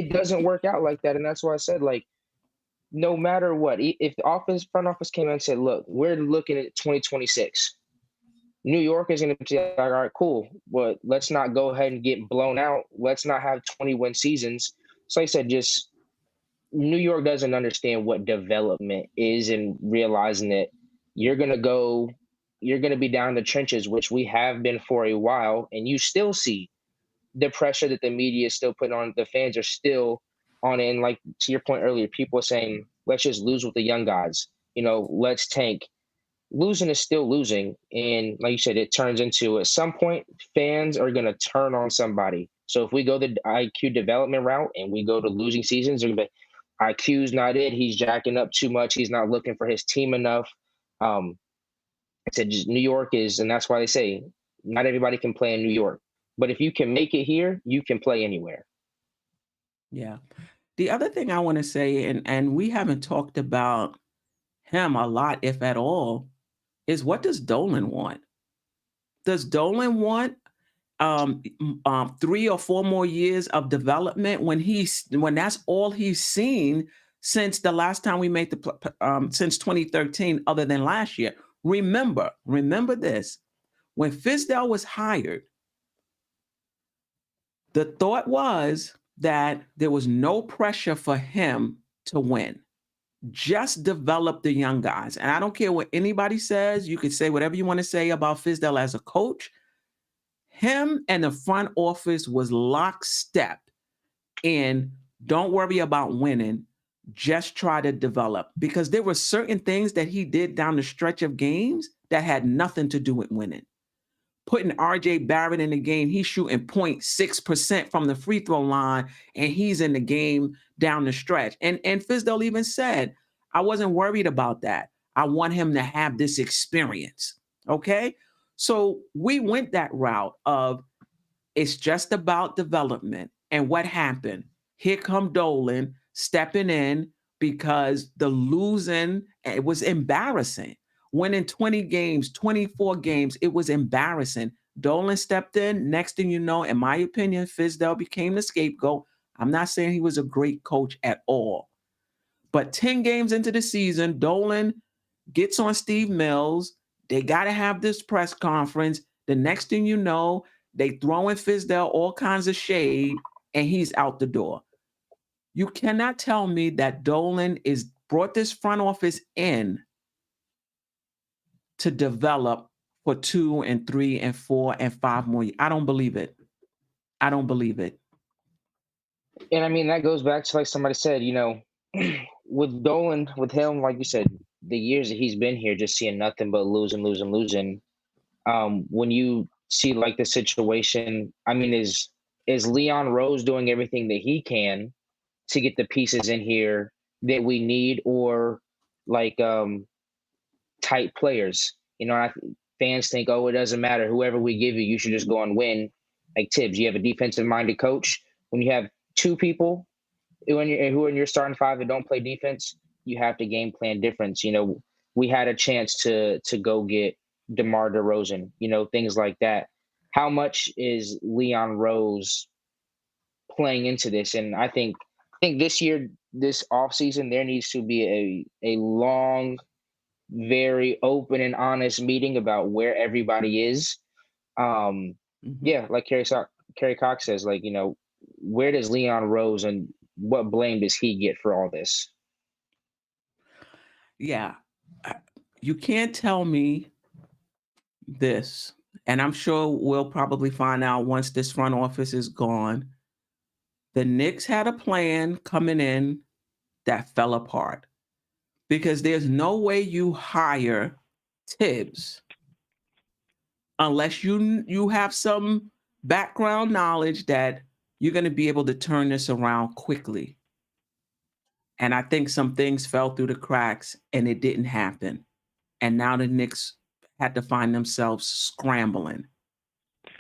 doesn't work out like that. And that's why I said, like, no matter what, if the front office came in and said, look, we're looking at 2026, New York is going to be like, all right, cool, but let's not go ahead and get blown out. Let's not have 20-win seasons. So I said, just New York doesn't understand what development is, and realizing that you're going to be down in the trenches, which we have been for a while, and you still see the pressure that the media is still putting on. The fans are still on it. And like to your point earlier, people are saying, let's just lose with the young guys. Let's tank. Losing is still losing. And like you said, it turns into, at some point, fans are going to turn on somebody. So if we go the IQ development route and we go to losing seasons, they're going to be, IQ's not it. He's jacking up too much. He's not looking for his team enough. I said New York is, and that's why they say not everybody can play in New York. But if you can make it here, you can play anywhere. Yeah. The other thing I want to say, and we haven't talked about him a lot, if at all, is what does Dolan want? Does Dolan want 3 or 4 more years of development when that's all he's seen since the last time we made since 2013, other than last year? Remember this: when Fizdale was hired, the thought was that there was no pressure for him to win. Just develop the young guys. And I don't care what anybody says. You can say whatever you want to say about Fizdale as a coach. Him and the front office was lockstep in, don't worry about winning, just try to develop. Because there were certain things that he did down the stretch of games that had nothing to do with winning. Putting RJ Barrett in the game, he's shooting 0.6% from the free throw line, and he's in the game down the stretch. And Fizdale even said, I wasn't worried about that. I want him to have this experience. Okay? So we went that route of, it's just about development. And what happened? Here come Dolan stepping in, because the losing, it was embarrassing. Winning 20 games, 24 games, it was embarrassing. Dolan stepped in. Next thing you know, in my opinion, Fizdale became the scapegoat. I'm not saying he was a great coach at all. But 10 games into the season, Dolan gets on Steve Mills. They got to have this press conference. The next thing you know, they throw in Fizdale all kinds of shade, and he's out the door. You cannot tell me that Dolan brought this front office in to develop for 2 and 3 and 4 and 5 more years. I don't believe it. I don't believe it. And I mean, that goes back to, like somebody said, with Dolan, with him, like you said, the years that he's been here, just seeing nothing but losing, losing, losing. When you see like the situation, I mean, is Leon Rose doing everything that he can to get the pieces in here that we need, or like tight players? Fans think, oh, it doesn't matter. Whoever we give you, you should just go and win. Like Tibbs, you have a defensive-minded coach. When you have two people who are in your starting five that don't play defense, you have to game plan difference. We had a chance to go get DeMar DeRozan, things like that. How much is Leon Rose playing into this? And I think this year, this offseason, there needs to be a long, very open and honest meeting about where everybody is. Yeah, like Kerry Cox says, like, where does Leon Rose and what blame does he get for all this? Yeah. You can't tell me this, and I'm sure we'll probably find out once this front office is gone. The Knicks had a plan coming in that fell apart because there's no way you hire Tibbs unless you have some background knowledge that you're going to be able to turn this around quickly. And I think some things fell through the cracks and it didn't happen. And now the Knicks had to find themselves scrambling.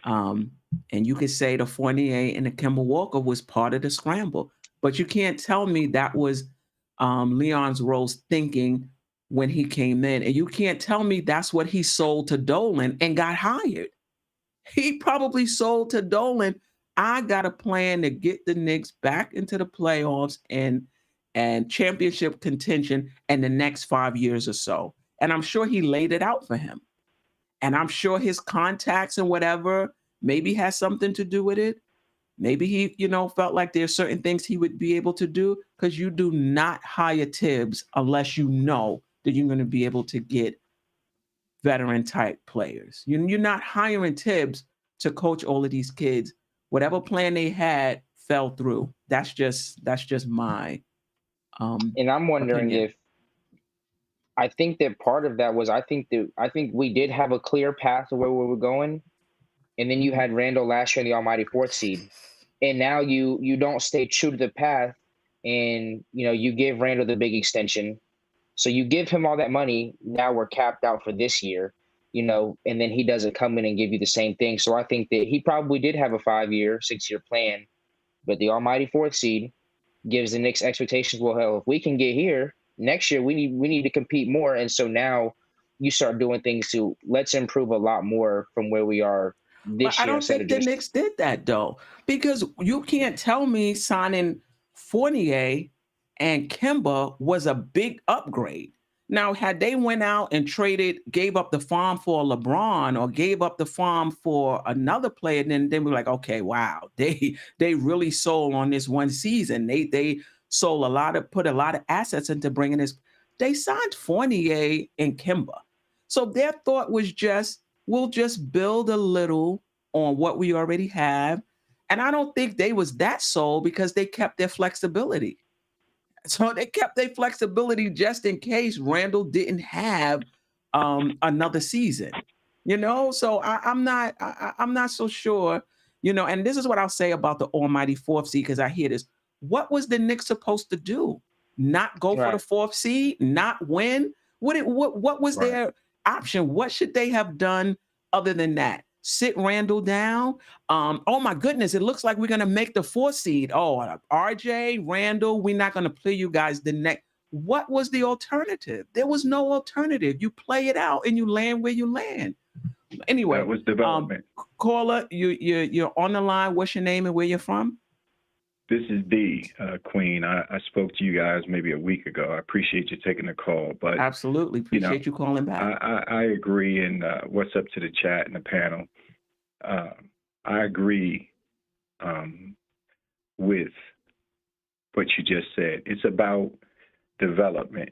And you could say the Fournier and the Kemba Walker was part of the scramble, but you can't tell me that was Leon Rose thinking when he came in. And you can't tell me that's what he sold to Dolan and got hired. He probably sold to Dolan, I got a plan to get the Knicks back into the playoffs and championship contention in the next 5 years or so. And I'm sure he laid it out for him. And I'm sure his contacts and whatever maybe has something to do with it. Maybe he, felt like there's certain things he would be able to do, because you do not hire Tibbs unless you know that you're going to be able to get veteran type players. You're not hiring Tibbs to coach all of these kids. Whatever plan they had fell through. That's just my and I'm wondering opinion. if I think that part of that was I think we did have a clear path to where we were going, and then you had Randall last year in the almighty fourth seed, and now you don't stay true to the path, and you give Randall the big extension, so you give him all that money. Now we're capped out for this year, and then he doesn't come in and give you the same thing. So I think that he probably did have a 5-year, 6-year plan, but the almighty fourth seed gives the Knicks expectations. Well, hell, if we can get here next year, we need to compete more. And so now you start doing things to let's improve a lot more from where we are But this I year don't instead think of the just Knicks did that though, because you can't tell me signing Fournier and Kemba was a big upgrade. Now, had they went out and gave up the farm for LeBron or gave up the farm for another player, then we're like, okay, wow, they really sold on this one season. They sold put a lot of assets into bringing this. They signed Fournier and Kemba, so their thought was we'll just build a little on what we already have. And I don't think they was that sold because they kept their flexibility. So they kept their flexibility just in case Randall didn't have another season. So I'm not so sure. And this is what I'll say about the almighty fourth seed, because I hear this. What was the Knicks supposed to do? Not go for the right. fourth seed? Not win? What was Right. their option? What should they have done other than that? Sit Randall down? Oh my goodness, it looks like we're gonna make the fourth seed. Oh, RJ, Randall, we're not gonna play you guys the next. What was the alternative? There was no alternative. You play it out and you land where you land. Anyway, That was development. caller, you're on the line. What's your name and where you're from? This is D, Queen. I spoke to you guys maybe a week ago. I appreciate you taking the call, but Absolutely appreciate you calling back. I agree. And what's up to the chat and the panel? I agree with what you just said. It's about development,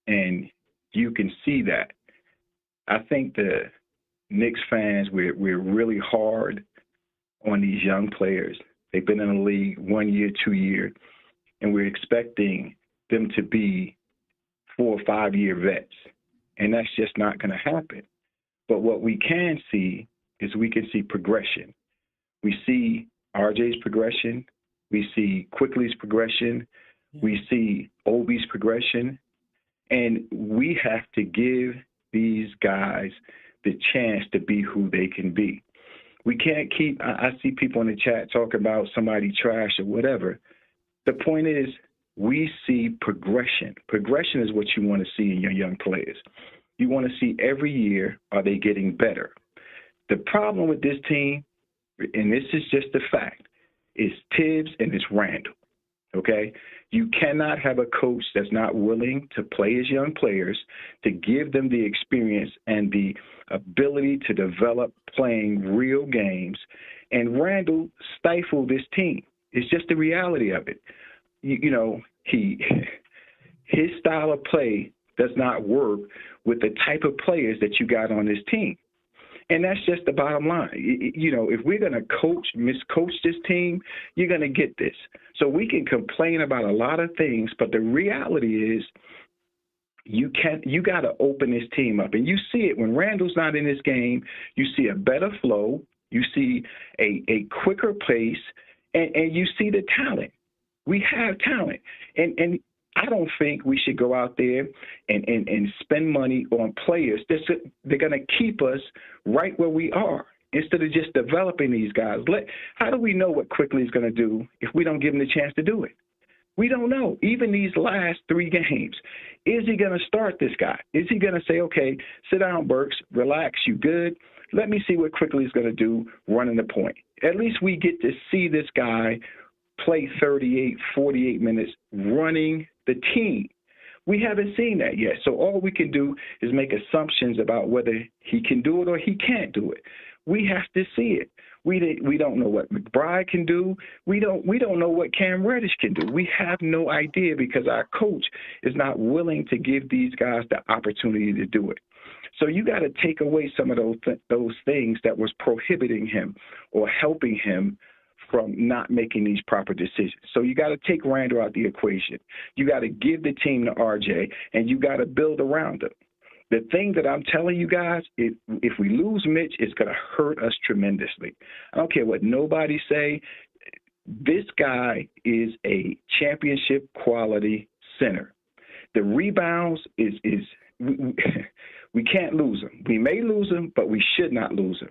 and you can see that. I think the Knicks fans, we're really hard on these young players. They've been in the league 1 year, 2 years, and we're expecting them to be 4 or 5 year vets. And that's just not going to happen. But what we can see is we can see progression. We see RJ's progression. We see Quickly's progression. We see Obi's progression. And we have to give these guys the chance to be who they can be. We can't keep, I see people in the chat talking about somebody trash or whatever. The point is, we see progression. Progression is what you want to see in your young players. You want to see every year, are they getting better? The problem with this team, and this is just a fact, is Tibbs and it's Randall, okay? You cannot have a coach that's not willing to play his young players, to give them the experience and the ability to develop playing real games. And Randall stifled this team. It's just the reality of it. You know, his style of play does not work with the type of players that you got on this team. And that's just the bottom line. You know, if we're going to miscoach this team, you're going to get this. So we can complain about a lot of things, but the reality is you got to open this team up. And you see it when Randall's not in this game. You see a better flow. You see a quicker pace, and you see the talent. We have talent. And I don't think we should go out there and spend money on players. They're going to keep us right where we are instead of just developing these guys. How do we know what Quickly is going to do if we don't give him the chance to do it? We don't know. Even these last 3 games, is he going to start this guy? Is he going to say, okay, sit down, Burks, relax, you good? Let me see what Quickly is going to do running the point. At least we get to see this guy play 38, 48 minutes running the team. We haven't seen that yet. So all we can do is make assumptions about whether he can do it or he can't do it. We have to see it. We don't know what McBride can do. We don't know what Cam Reddish can do. We have no idea because our coach is not willing to give these guys the opportunity to do it. So you got to take away some of those things that was prohibiting him or helping him from not making these proper decisions. So you got to take Randall out the equation. You got to give the team to RJ, and you got to build around him. The thing that I'm telling you guys, if we lose Mitch, it's going to hurt us tremendously. I don't care what nobody say. This guy is a championship quality center. The rebounds we can't lose him. We may lose him, but we should not lose him.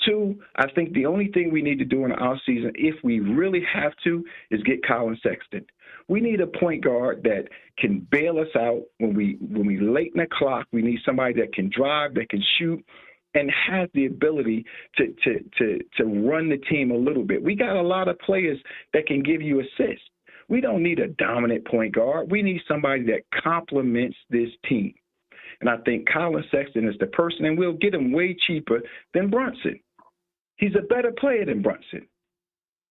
2, I think the only thing we need to do in the offseason, if we really have to, is get Colin Sexton. We need a point guard that can bail us out when we late in the clock. We need somebody that can drive, that can shoot, and has the ability to run the team a little bit. We got a lot of players that can give you assists. We don't need a dominant point guard. We need somebody that complements this team. And I think Colin Sexton is the person, and we'll get him way cheaper than Brunson. He's a better player than Brunson.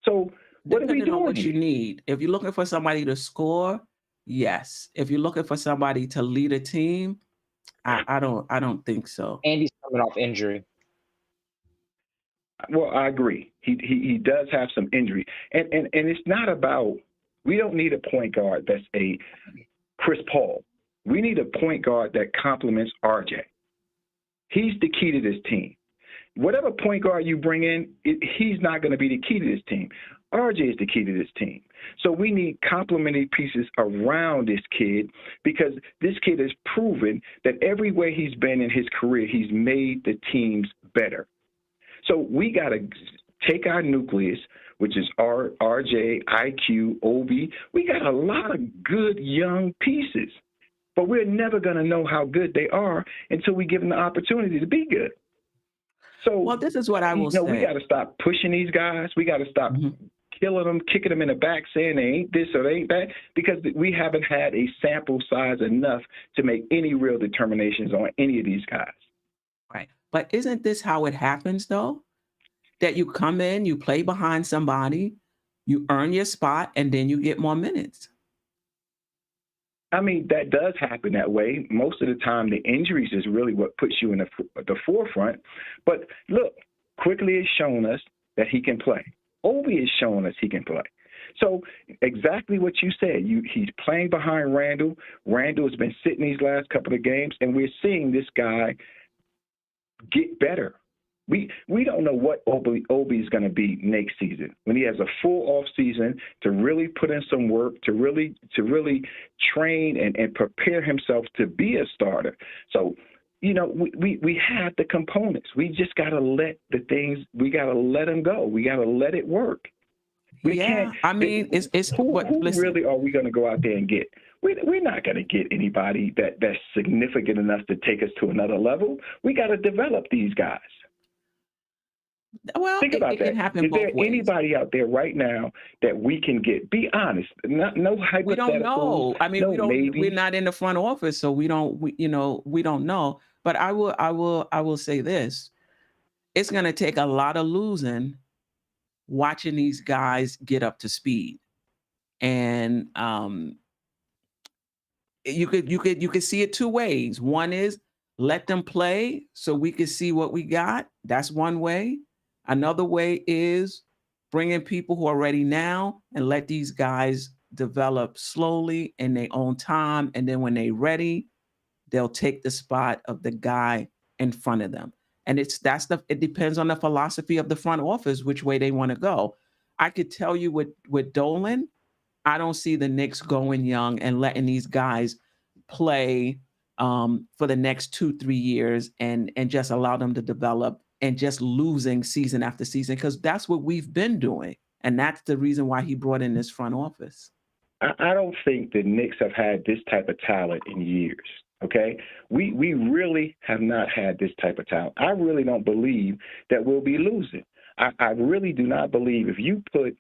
So what are we doing? On what you need. If you're looking for somebody to score, yes. If you're looking for somebody to lead a team, I don't think so. And he's coming off injury. Well, I agree. He does have some injury. And it's not about, we don't need a point guard that's a Chris Paul. We need a point guard that complements RJ. He's the key to this team. Whatever point guard you bring in, he's not going to be the key to this team. RJ is the key to this team. So we need complementary pieces around this kid because this kid has proven that everywhere he's been in his career, he's made the teams better. So we got to take our nucleus, which is RJ, IQ, Obi. We got a lot of good young pieces, but we're never going to know how good they are until we give them the opportunity to be good. So, well, this is what I will say. We got to stop pushing these guys. We got to stop killing them, kicking them in the back, saying they ain't this or they ain't that, because we haven't had a sample size enough to make any real determinations on any of these guys. Right. But isn't this how it happens, though? That you come in, you play behind somebody, you earn your spot, and then you get more minutes. I mean, that does happen that way. Most of the time, the injuries is really what puts you in the forefront. But look, Quickly has shown us that he can play. Obi is showing us he can play. So exactly what you said. He's playing behind Randall. Randall has been sitting these last couple of games, and we're seeing this guy get better. We don't know what Obi is going to be next season when he has a full off season to really put in some work, to really train and prepare himself to be a starter. So, we have the components. We just got to let we got to let them go. We got to let it work. We can't. I mean, who really are we going to go out there and get? We're not going to get anybody that's significant enough to take us to another level. We got to develop these guys. Well, think about that. Can happen Is both there ways. anybody out there right now that we can get? Be honest. No hypotheticals. We don't know. I mean, we're not in the front office, so we don't know. But I will say this: it's going to take a lot of losing, watching these guys get up to speed, and you could see it two ways. One is let them play so we can see what we got. That's one way. Another way is bringing people who are ready now and let these guys develop slowly in their own time. And then when they're ready, they'll take the spot of the guy in front of them. And it depends on the philosophy of the front office, which way they want to go. I could tell you with Dolan, I don't see the Knicks going young and letting these guys play for the next 2-3 years and just allow them to develop and just losing season after season, because that's what we've been doing. And that's the reason why he brought in this front office. I don't think the Knicks have had this type of talent in years. Okay, we really have not had this type of talent. I really don't believe that we'll be losing. I really do not believe if you put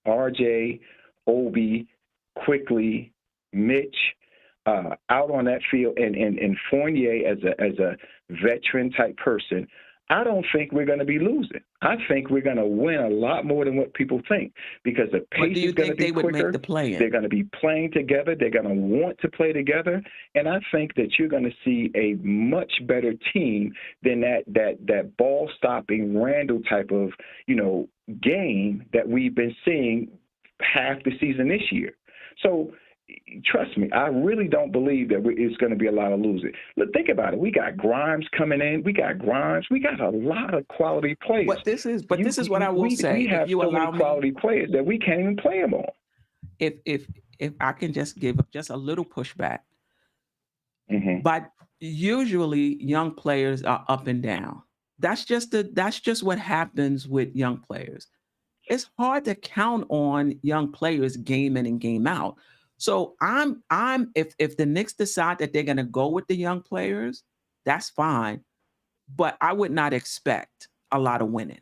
RJ, Obi, Quickly, Mitch out on that field and Fournier as a veteran type person, I don't think we're going to be losing. I think we're going to win a lot more than what people think, because the pace is going to be quicker. Would make the play-in? They're going to be playing together. They're going to want to play together. And I think that you're going to see a much better team than that ball-stopping Randall type of, game that we've been seeing half the season this year. So trust me, I really don't believe that it's going to be a lot of losing. Look, think about it. We got Grimes coming in. We got a lot of quality players. But this is what I will say. We have so many quality players that we can't even play them all. If I can just give just a little pushback, but usually young players are up and down. That's just what happens with young players. It's hard to count on young players game in and game out. So if the Knicks decide that they're going to go with the young players, that's fine. But I would not expect a lot of winning.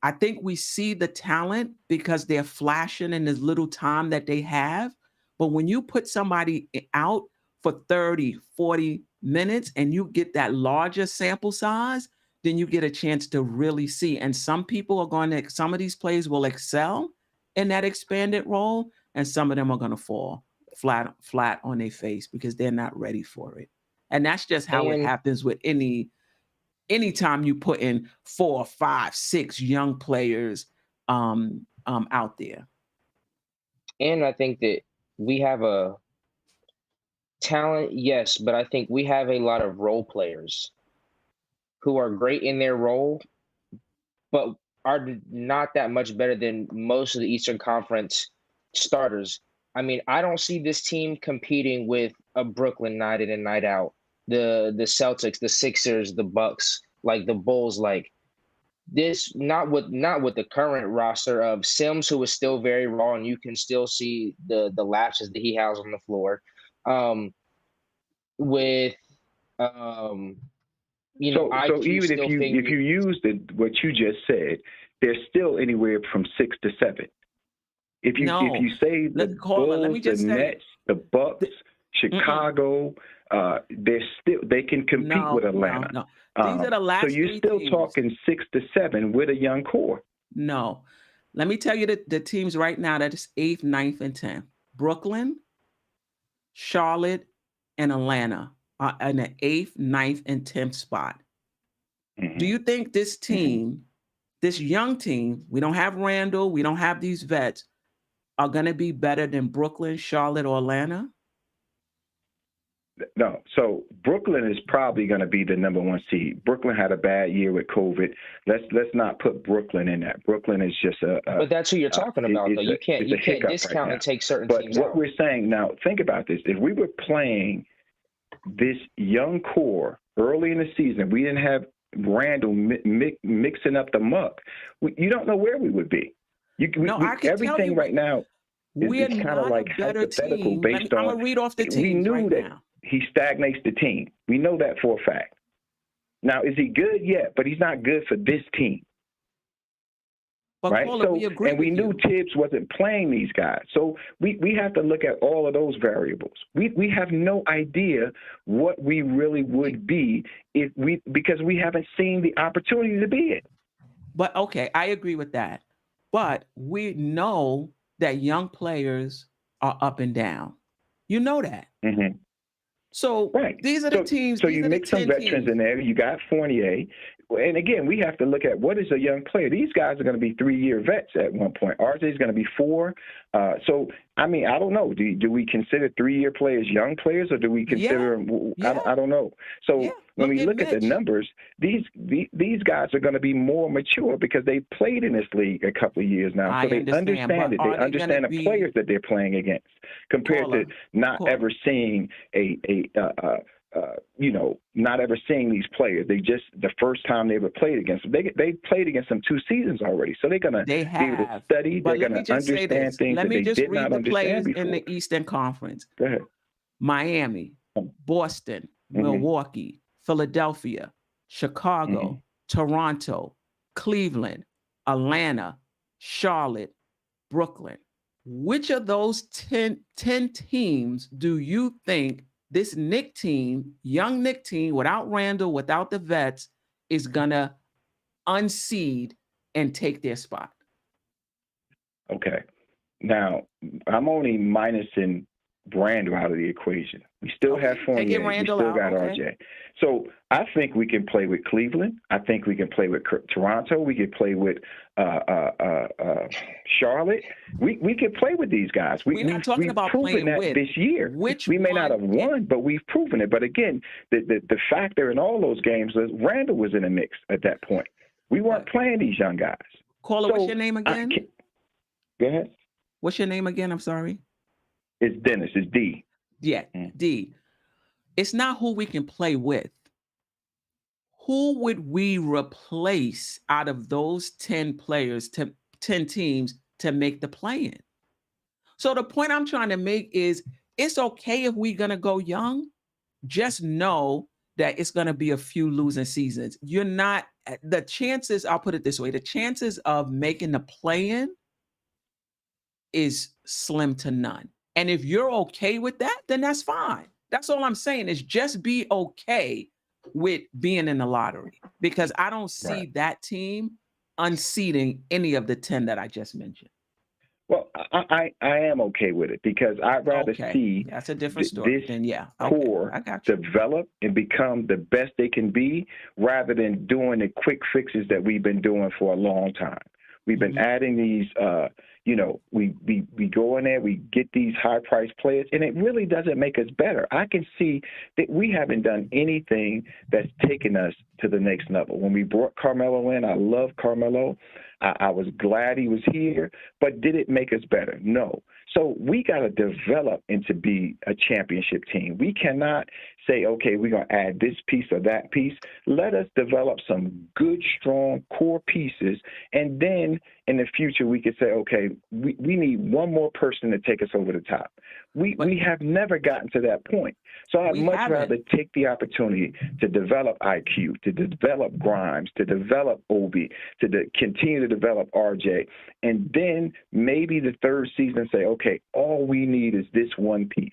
I think we see the talent because they're flashing in this little time that they have. But when you put somebody out for 30, 40 minutes and you get that larger sample size, then you get a chance to really see. And some of these players will excel in that expanded role, and some of them are going to fall flat on their face because they're not ready for it. And that's just how it happens with anytime you put in 4, 5, 6 young players out there. And I think that we have a talent, yes, but I think we have a lot of role players who are great in their role, but are not that much better than most of the Eastern Conference starters. I mean, I don't see this team competing with a Brooklyn night in and night out, the Celtics, the Sixers, the Bucks, like the Bulls, like this. Not with the current roster of Sims, who is still very raw, and you can still see the lapses that he has on the floor. So even if you use what you just said, they're still anywhere from 6 to 7. If you say the Bulls, the Nets, the Bucks, Chicago, they can compete with Atlanta. No. These are the last. So you're still talking 6 to 7 with a young core. No, let me tell you the teams right now that is 8th, 9th, and 10th. Brooklyn, Charlotte, and Atlanta are in the 8th, 9th, and 10th spot. Do you think this team this young team, we don't have Randall, we don't have these vets, are going to be better than Brooklyn, Charlotte, or Atlanta? No. So Brooklyn is probably going to be the number one seed. Brooklyn had a bad year with COVID. Let's not put Brooklyn in that. Brooklyn is just But that's who you're talking about, though. You can't discount right and take certain But teams what out. we're saying now, think about this. If we were playing this young core early in the season, we didn't have Randall mixing up the muck. You don't know where we would be. I can tell Everything you right now we're is kind not of like a better hypothetical team. based I'm on. going to read off the We teams knew right that now. he stagnates the team. We know that for a fact. Now, is he good? Yeah, but he's not good for this team. But Right? Caller, we agree and we with knew you. Tibbs wasn't playing these guys. So we have to look at all of those variables. We have no idea what we really would be because we haven't seen the opportunity to be it. But okay, I agree with that. But we know that young players are up and down. You know that. Mm-hmm. So Right. these are the teams. So these you are the mix some 10 veterans teams. in there. You got Fournier. And again, we have to look at what is a young player. These guys are going to be 3-year vets at one point. RJ is going to be 4. So, I mean, I don't know. Do we consider 3-year players young players, or do we consider them? Yeah. I don't know. So Yeah. when we Look look at at the Mitch. numbers, these guys are going to be more mature because they played in this league a couple of years now. I So they understand, but understand it. They are they understand gonna the be- players that they're playing against compared Caller, to not caller. ever seeing not ever seeing these players. They just, the first time they ever played against them, they played against them 2 seasons already. So they're going to be able to study. But They're let me going to just say understand this. things Let that me they just did read not the understand players before. in the Eastern Conference. Go ahead. Miami, Boston, Mhm. Milwaukee, Philadelphia, Chicago, Mhm. Toronto, Cleveland, Atlanta, Charlotte, Brooklyn. Which of those 10 teams do you think this Knick team, young Knick team, without Randall, without the vets, is going to unseed and take their spot? Okay. Now, I'm only minusing Randall out of the equation. We still have Okay, Fournier. taking We Randall still out, got okay. RJ. So I think we can play with Cleveland. I think we can play with Toronto. We could play with Charlotte. We can play with these guys. We're not talking we've about proven playing that with. this year. Which We may not have one- won, but we've proven it. But again, the factor in all those games is Randall was in the mix at that point. We weren't playing these young guys. Caller, So what's your name again? Go ahead. What's your name again? I'm sorry. It's Dennis. It's D. Yeah, D. It's not who we can play with. Who would we replace out of those 10 players, 10 teams to make the play-in? So the point I'm trying to make is it's okay if we're going to go young. Just know that it's going to be a few losing seasons. You're not, the chances, I'll put it this way, the chances of making the play-in is slim to none. And if you're okay with that, then that's fine. That's all I'm saying is just be okay with being in the lottery, because I don't see that team unseating any of the 10 that I just mentioned. Well, I am okay with it because I'd rather see that's a different story. this Then core I got you. develop and become the best they can be rather than doing the quick fixes that we've been doing for a long time. We've been adding these, we go in there, we get these high-priced players, and it really doesn't make us better. I can see that we haven't done anything that's taken us to the next level. When we brought Carmelo in, I love Carmelo. I was glad he was here, but did it make us better? No. So we got to develop into be a championship team. We cannot say, okay, we're going to add this piece or that piece. Let us develop some good, strong core pieces, and then in the future we could say, okay, we need one more person to take us over the top. We have never gotten to that point. So I'd much rather take the opportunity to develop IQ, to develop Grimes, to develop Obi, to continue to develop RJ, and then maybe the third season say, okay, all we need is this one piece,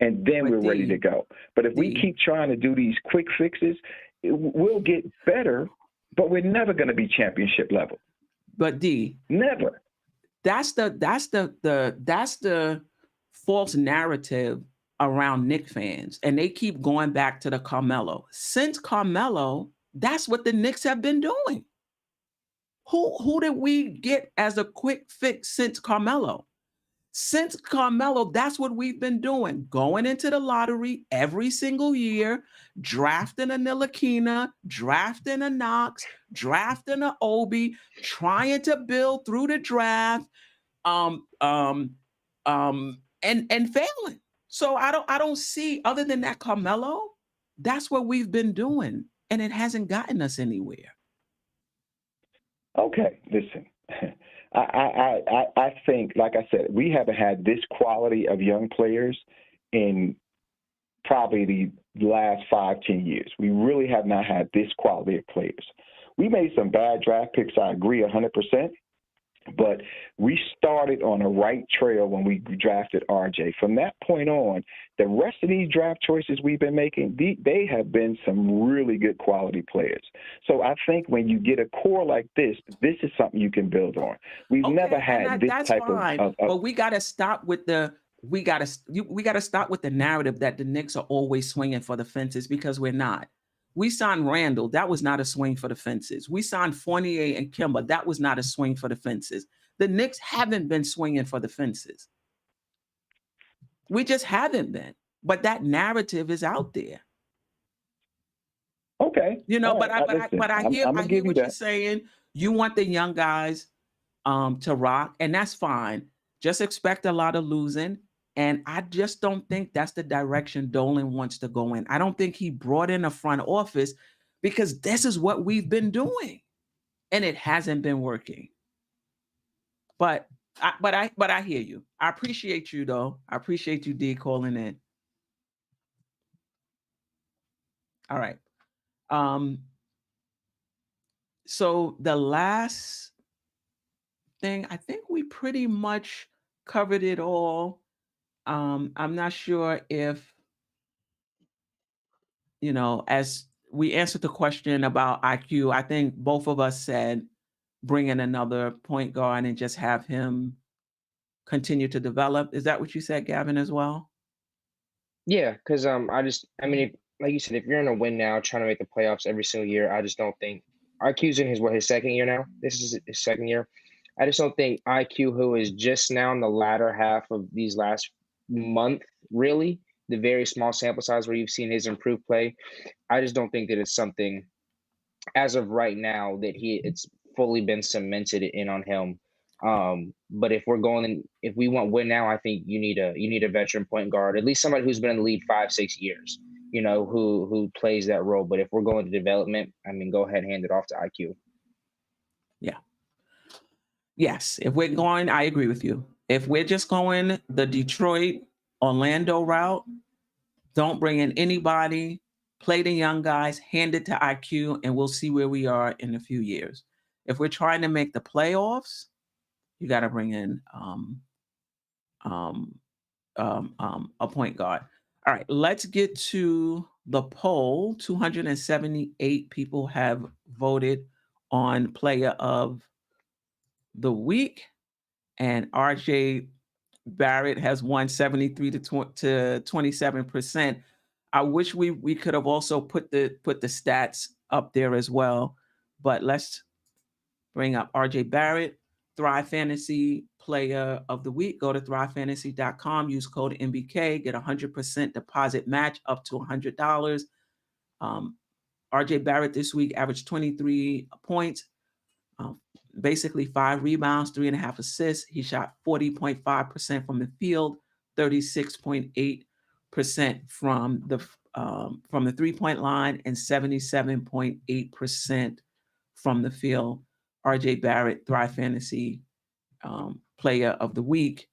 and then we're ready to go. But if we keep trying to do these quick fixes, we'll get better, but we're never going to be championship level. But D, never. That's the false narrative around Knicks fans, and they keep going back to the Carmelo. Since Carmelo, that's what the Knicks have been doing. Who did we get as a quick fix since Carmelo? Since Carmelo, that's what we've been doing. Going into the lottery every single year, drafting a Ntilikina, drafting a Knox, drafting a Obi, trying to build through the draft, and failing. So I don't see, other than that Carmelo, that's what we've been doing, and it hasn't gotten us anywhere. Okay, listen. I think, like I said, we haven't had this quality of young players in probably the last 5-10 years. We really have not had this quality of players. We made some bad draft picks, I agree 100%, but we started on a right trail when we drafted RJ. From that point on, the rest of these draft choices we've been making, they have been some really good quality players. So I think when you get a core like this is something you can build on. We've never had this that's type fine, of but we got to stop with the stop with the narrative that the Knicks are always swinging for the fences, because we're not. We signed Randall. That was not a swing for the fences. We signed Fournier and Kemba. That was not a swing for the fences. The Knicks haven't been swinging for the fences. We just haven't been. But that narrative is out there. Okay. You know, All right. but I hear I'm gonna give you what you're that. saying. You want the young guys to rock, and that's fine. Just expect a lot of losing. And I just don't think that's the direction Dolan wants to go in. I don't think he brought in a front office because this is what we've been doing, and it hasn't been working. But I hear you. I appreciate you though. I appreciate you, D, calling in. All right. So the last thing, I think we pretty much covered it all. I'm not sure if, as we answered the question about IQ, I think both of us said bring in another point guard and just have him continue to develop. Is that what you said, Gavin, as well? Yeah, because like you said, if you're in a win now, trying to make the playoffs every single year, I just don't think IQ's in his second year now. This is his second year. I just don't think IQ, who is just now in the latter half of these last month, really the very small sample size where you've seen his improved play, I just don't think that it's something as of right now that it's fully been cemented in on him. But if we want win now, I think you need a veteran point guard, at least somebody who's been in the league 5-6 years, who plays that role. But if we're going to development, go ahead and hand it off to IQ. Yeah. Yes. If we're going, I agree with you. If we're just going the Detroit, Orlando route, don't bring in anybody, play the young guys, hand it to IQ, and we'll see where we are in a few years. If we're trying to make the playoffs, you got to bring in a point guard. All right, let's get to the poll. 278 people have voted on player of the week, and RJ Barrett has won 73 to 27%. I wish we could have also put the stats up there as well, but let's bring up RJ Barrett, Thrive Fantasy Player of the Week. Go to thrivefantasy.com, use code MBK, get 100% deposit match up to $100. RJ Barrett this week averaged 23 points, basically 5 rebounds, 3.5 assists. He shot 40.5% from the field, 36.8% from the 3-point line, and 77.8% from the field. RJ Barrett, Thrive Fantasy Player of the Week.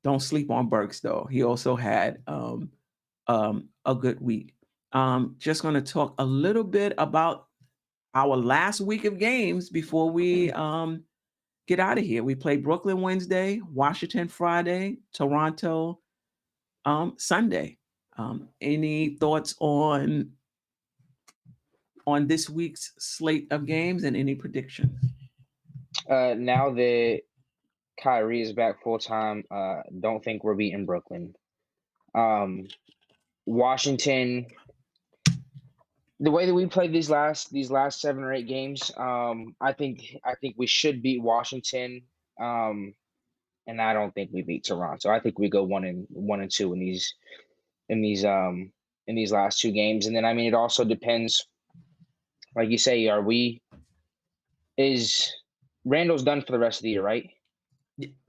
Don't sleep on Burks though. He also had a good week. Just going to talk a little bit about our last week of games before we get out of here. We played Brooklyn Wednesday, Washington Friday, Toronto Sunday. Any thoughts on this week's slate of games and any predictions? Now that Kyrie is back full time, don't think we're beating Brooklyn. Washington, The way that we played these last 7 or 8 games, I think we should beat Washington, and I don't think we beat Toronto. I think we go 1-2 in these um in these last 2 games, and then I mean it also depends, like you say, is Randall's done for the rest of the year, right?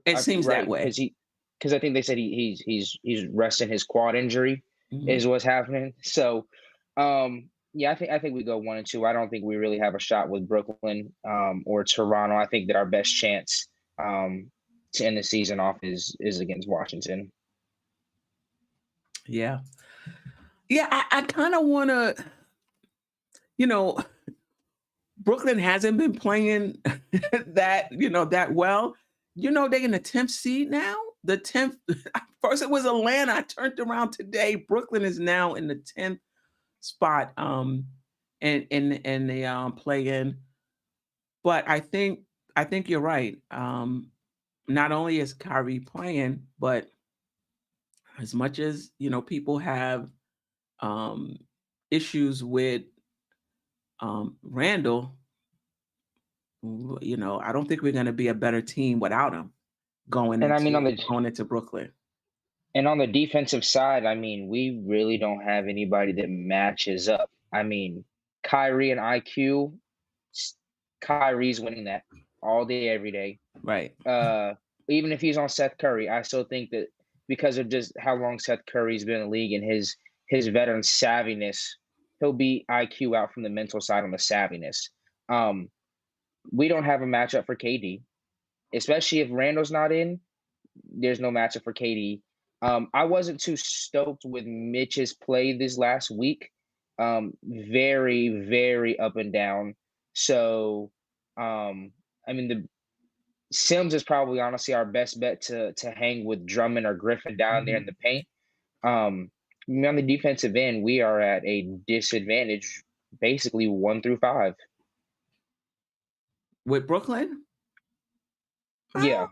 It seems that Right, way. because I think they said he's resting his quad injury Mhm. is what's happening. So, yeah, I think we go 1-2. I don't think we really have a shot with Brooklyn or Toronto. I think that our best chance to end the season off is against Washington. Yeah. Yeah, I kind of want to, you know, Brooklyn hasn't been playing that well. They're in the 10th seed now. The 10th, first it was Atlanta. I turned around today. Brooklyn is now in the 10th spot in the play in. But I think you're right. Not only is Kyrie playing, but as much as people have um issues with Randall, I don't think we're going to be a better team without him going And I mean into going into Brooklyn. on the defensive side, I mean, we really don't have anybody that matches up. I mean, Kyrie and IQ, Kyrie's winning that all day, every day. Right. Even if he's on Seth Curry, I still think that because of just how long Seth Curry's been in the league and his veteran savviness, he'll beat IQ out from the mental side on the savviness. Um, we don't have a matchup for KD, especially if Randall's not in. There's no matchup for KD. I wasn't too stoked with Mitch's play this last week. Very, very up and down. So, I mean, the Sims is probably honestly our best bet to hang with Drummond or Griffin down there in Mhm. the paint. On the defensive end, we are at a disadvantage, basically 1 through 5. With Brooklyn, Yeah,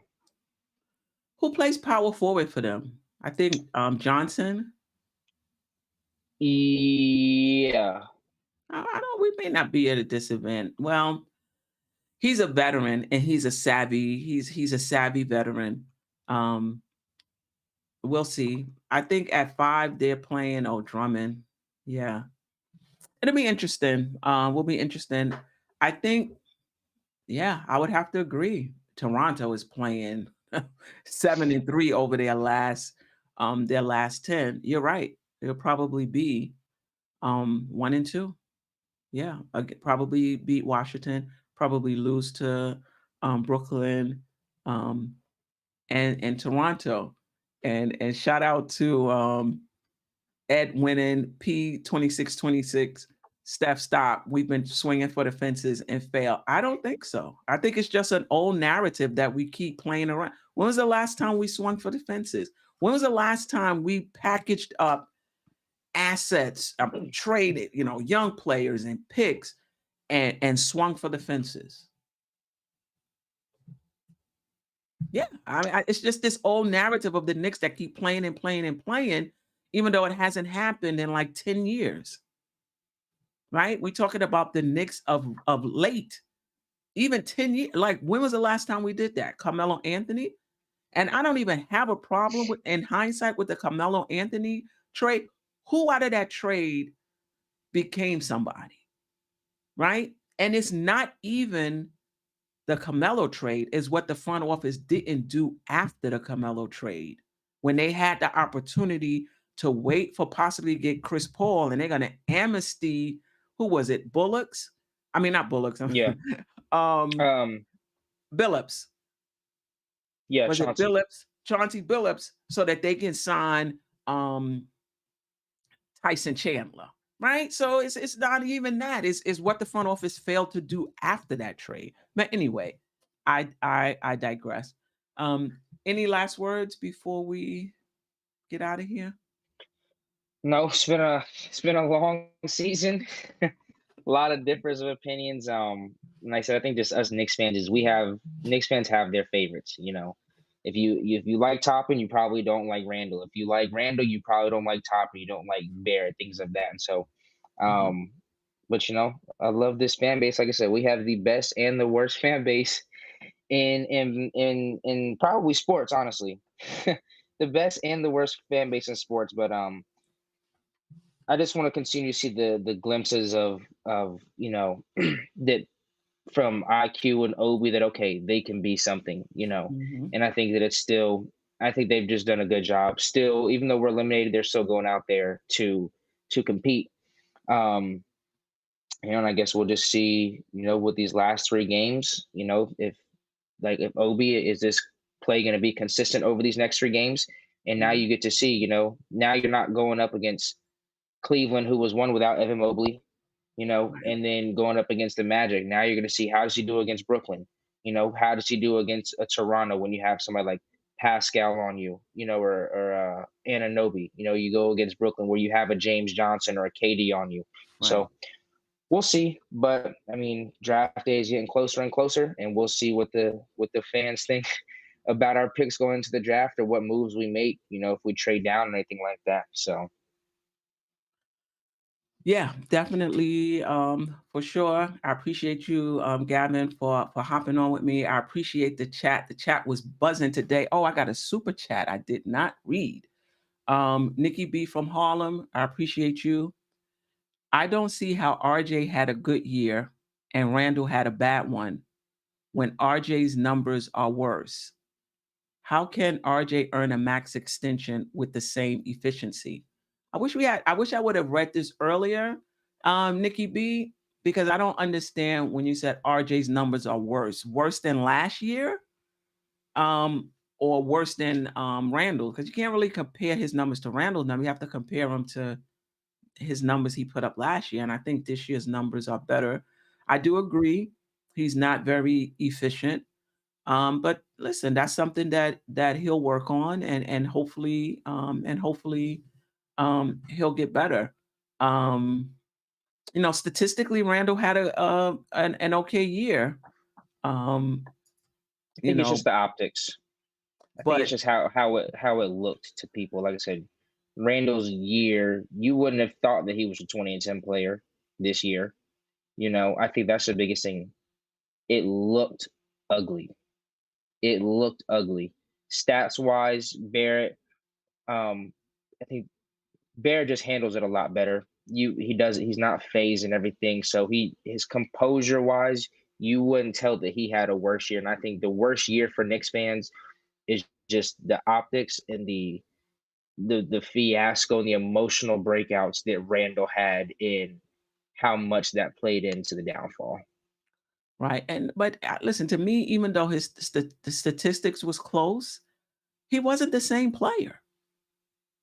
who plays power forward for them? I think Johnson. yeah, I don't. We may not be at a disadvantage. Well, he's a veteran and he's a savvy. He's a savvy veteran. Um, we'll see. I think at 5 they're playing Drummond. Yeah, it'll be interesting. Will be interesting. I think. Yeah, I would have to agree. Toronto is playing 7-3 over their last 10. You're right. They'll probably be 1-2. Yeah, probably beat Washington, probably lose to Brooklyn, um, and Toronto. And shout out to Ed winning P2626. Steph, stop. We've been swinging for the fences and fail. I don't think so. I think it's just an old narrative that we keep playing around. When was the last time we swung for the fences? When was the last time we packaged up assets, traded, young players and picks and swung for the fences? Yeah, I mean, it's just this old narrative of the Knicks that keep playing and playing and playing, even though it hasn't happened in like 10 years. Right? We're talking about the Knicks of late, even 10 years. Like, when was the last time we did that? Carmelo Anthony? And I don't even have a problem with, in hindsight, with the Carmelo Anthony trade. Who out of that trade became somebody? Right? And it's not even the Carmelo trade, is what the front office didn't do after the Carmelo trade. When they had the opportunity to wait for possibly get Chris Paul, and they're going to amnesty, who was it? Bullocks? I mean, not Bullocks. yeah. um, Um, Billups. yeah, Was it Chauncey. Billups? Chauncey Billups, so that they can sign Tyson Chandler. Right? So it's not even that. It's what the front office failed to do after that trade. But anyway, I digress. Any last words before we get out of here? No, it's been a long season. A lot of difference of opinions. And like I said, I think just us Knicks fans is Knicks fans have their favorites. If you like Toppin, you probably don't like Randall. If you like Randall, you probably don't like Toppin. You don't like Barrett, things of that. And so, Mhm. um, But I love this fan base. Like I said, we have the best and the worst fan base in probably sports, honestly. The best and the worst fan base in sports. But I just want to continue to see the glimpses of that from IQ and Obi, that okay, they can be something. Hmm. And I think that I think they've just done a good job. Still, even though we're eliminated, they're still going out there to compete. Um, and I guess we'll just see, with these last three games, if Obi is this play going to be consistent over these next three games, and now you get to see, now you're not going up against Cleveland, who was one without Evan Mobley, Right. and then going up against the Magic. Now you're going to see how does he do against Brooklyn? How does he do against a Toronto when you have somebody like Pascal on you, or Anunoby. You go against Brooklyn where you have a James Johnson or a KD on you. Right. So we'll see. But I mean, draft day is getting closer and closer, and we'll see what the fans think about our picks going into the draft or what moves we make. If we trade down or anything like that. So Yeah, definitely. For sure. I appreciate you, Gavin, for hopping on with me. I appreciate the chat. The chat was buzzing today. Oh, I got a super chat I did not read. Nikki B from Harlem, I appreciate you. I don't see how RJ had a good year and Randall had a bad one when RJ's numbers are worse. How can RJ earn a max extension with the same efficiency? I wish I would have read this earlier, Nikki B, because I don't understand when you said RJ's numbers are worse. Worse than last year? Or worse than Randall, because you can't really compare his numbers to Randall's numbers. You have to compare them to his numbers he put up last year. And I think this year's numbers are better. I do agree he's not very efficient. But listen, that's something that he'll work on, and hopefully he'll get better. Um, Statistically, Randall had an okay year. Um, I you think it's just know, the optics. I think it's but just how it looked to people. Like I said, Randall's year, you wouldn't have thought that he was a 20 and 10 player this year. I think that's the biggest thing. It looked ugly. It looked ugly. Stats wise, Barrett, um, I think Barrett just handles it a lot better. He's not phased and everything. So his composure wise, you wouldn't tell that he had a worse year. And I think the worst year for Knicks fans is just the optics and the fiasco and the emotional breakouts that Randall had, in how much that played into the downfall. right, but listen to me. Even though the statistics was close, he wasn't the same player.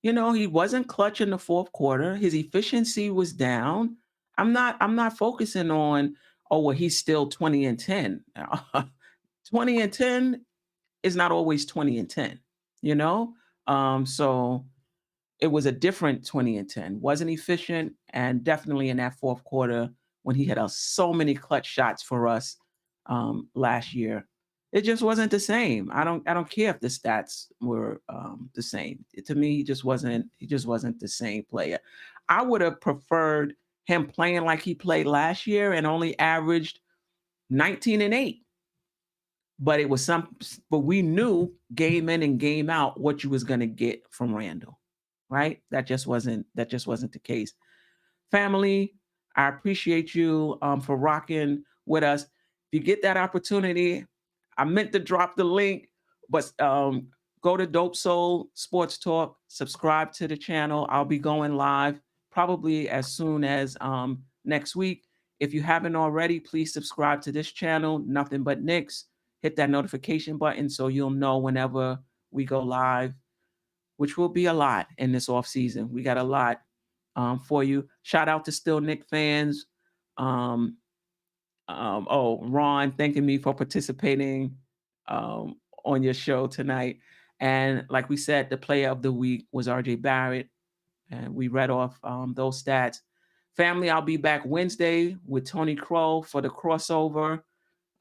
He wasn't clutch in the fourth quarter. His efficiency was down. I'm not focusing on, oh, well, he's still 20 and 10. 20 and 10 is not always 20 and 10, you know? So it was a different 20 and 10. Wasn't efficient, and definitely in that fourth quarter when he had so many clutch shots for us last year. It just wasn't the same. I don't care if the stats were the same. To me, he just wasn't the same player. I would have preferred him playing like he played last year and only averaged 19 and 8. But we knew game in and game out what you was going to get from Randall, right? That just wasn't the case. Family, I appreciate you for rocking with us. If you get that opportunity, I meant to drop the link, but go to Dope Soul Sports Talk, subscribe to the channel. I'll be going live probably as soon as next week. If you haven't already, please subscribe to this channel, Nothing But Knicks. Hit that notification button so you'll know whenever we go live, which will be a lot in this off season. We got a lot for you. Shout out to Still Nick fans. Um, Ron, thanking me for participating on your show tonight. And like we said, the player of the week was RJ Barrett. And we read off those stats. Family, I'll be back Wednesday with Tony Crow for the crossover.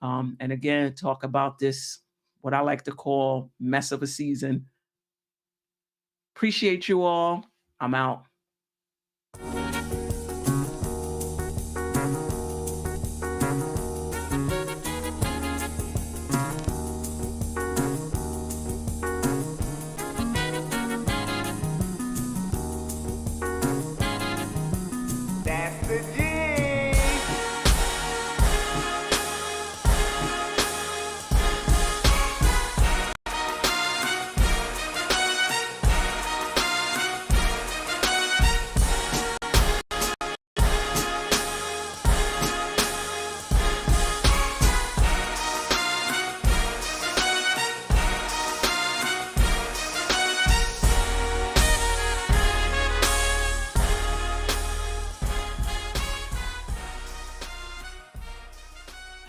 And again, talk about this, what I like to call mess of a season. Appreciate you all. I'm out. said, yeah.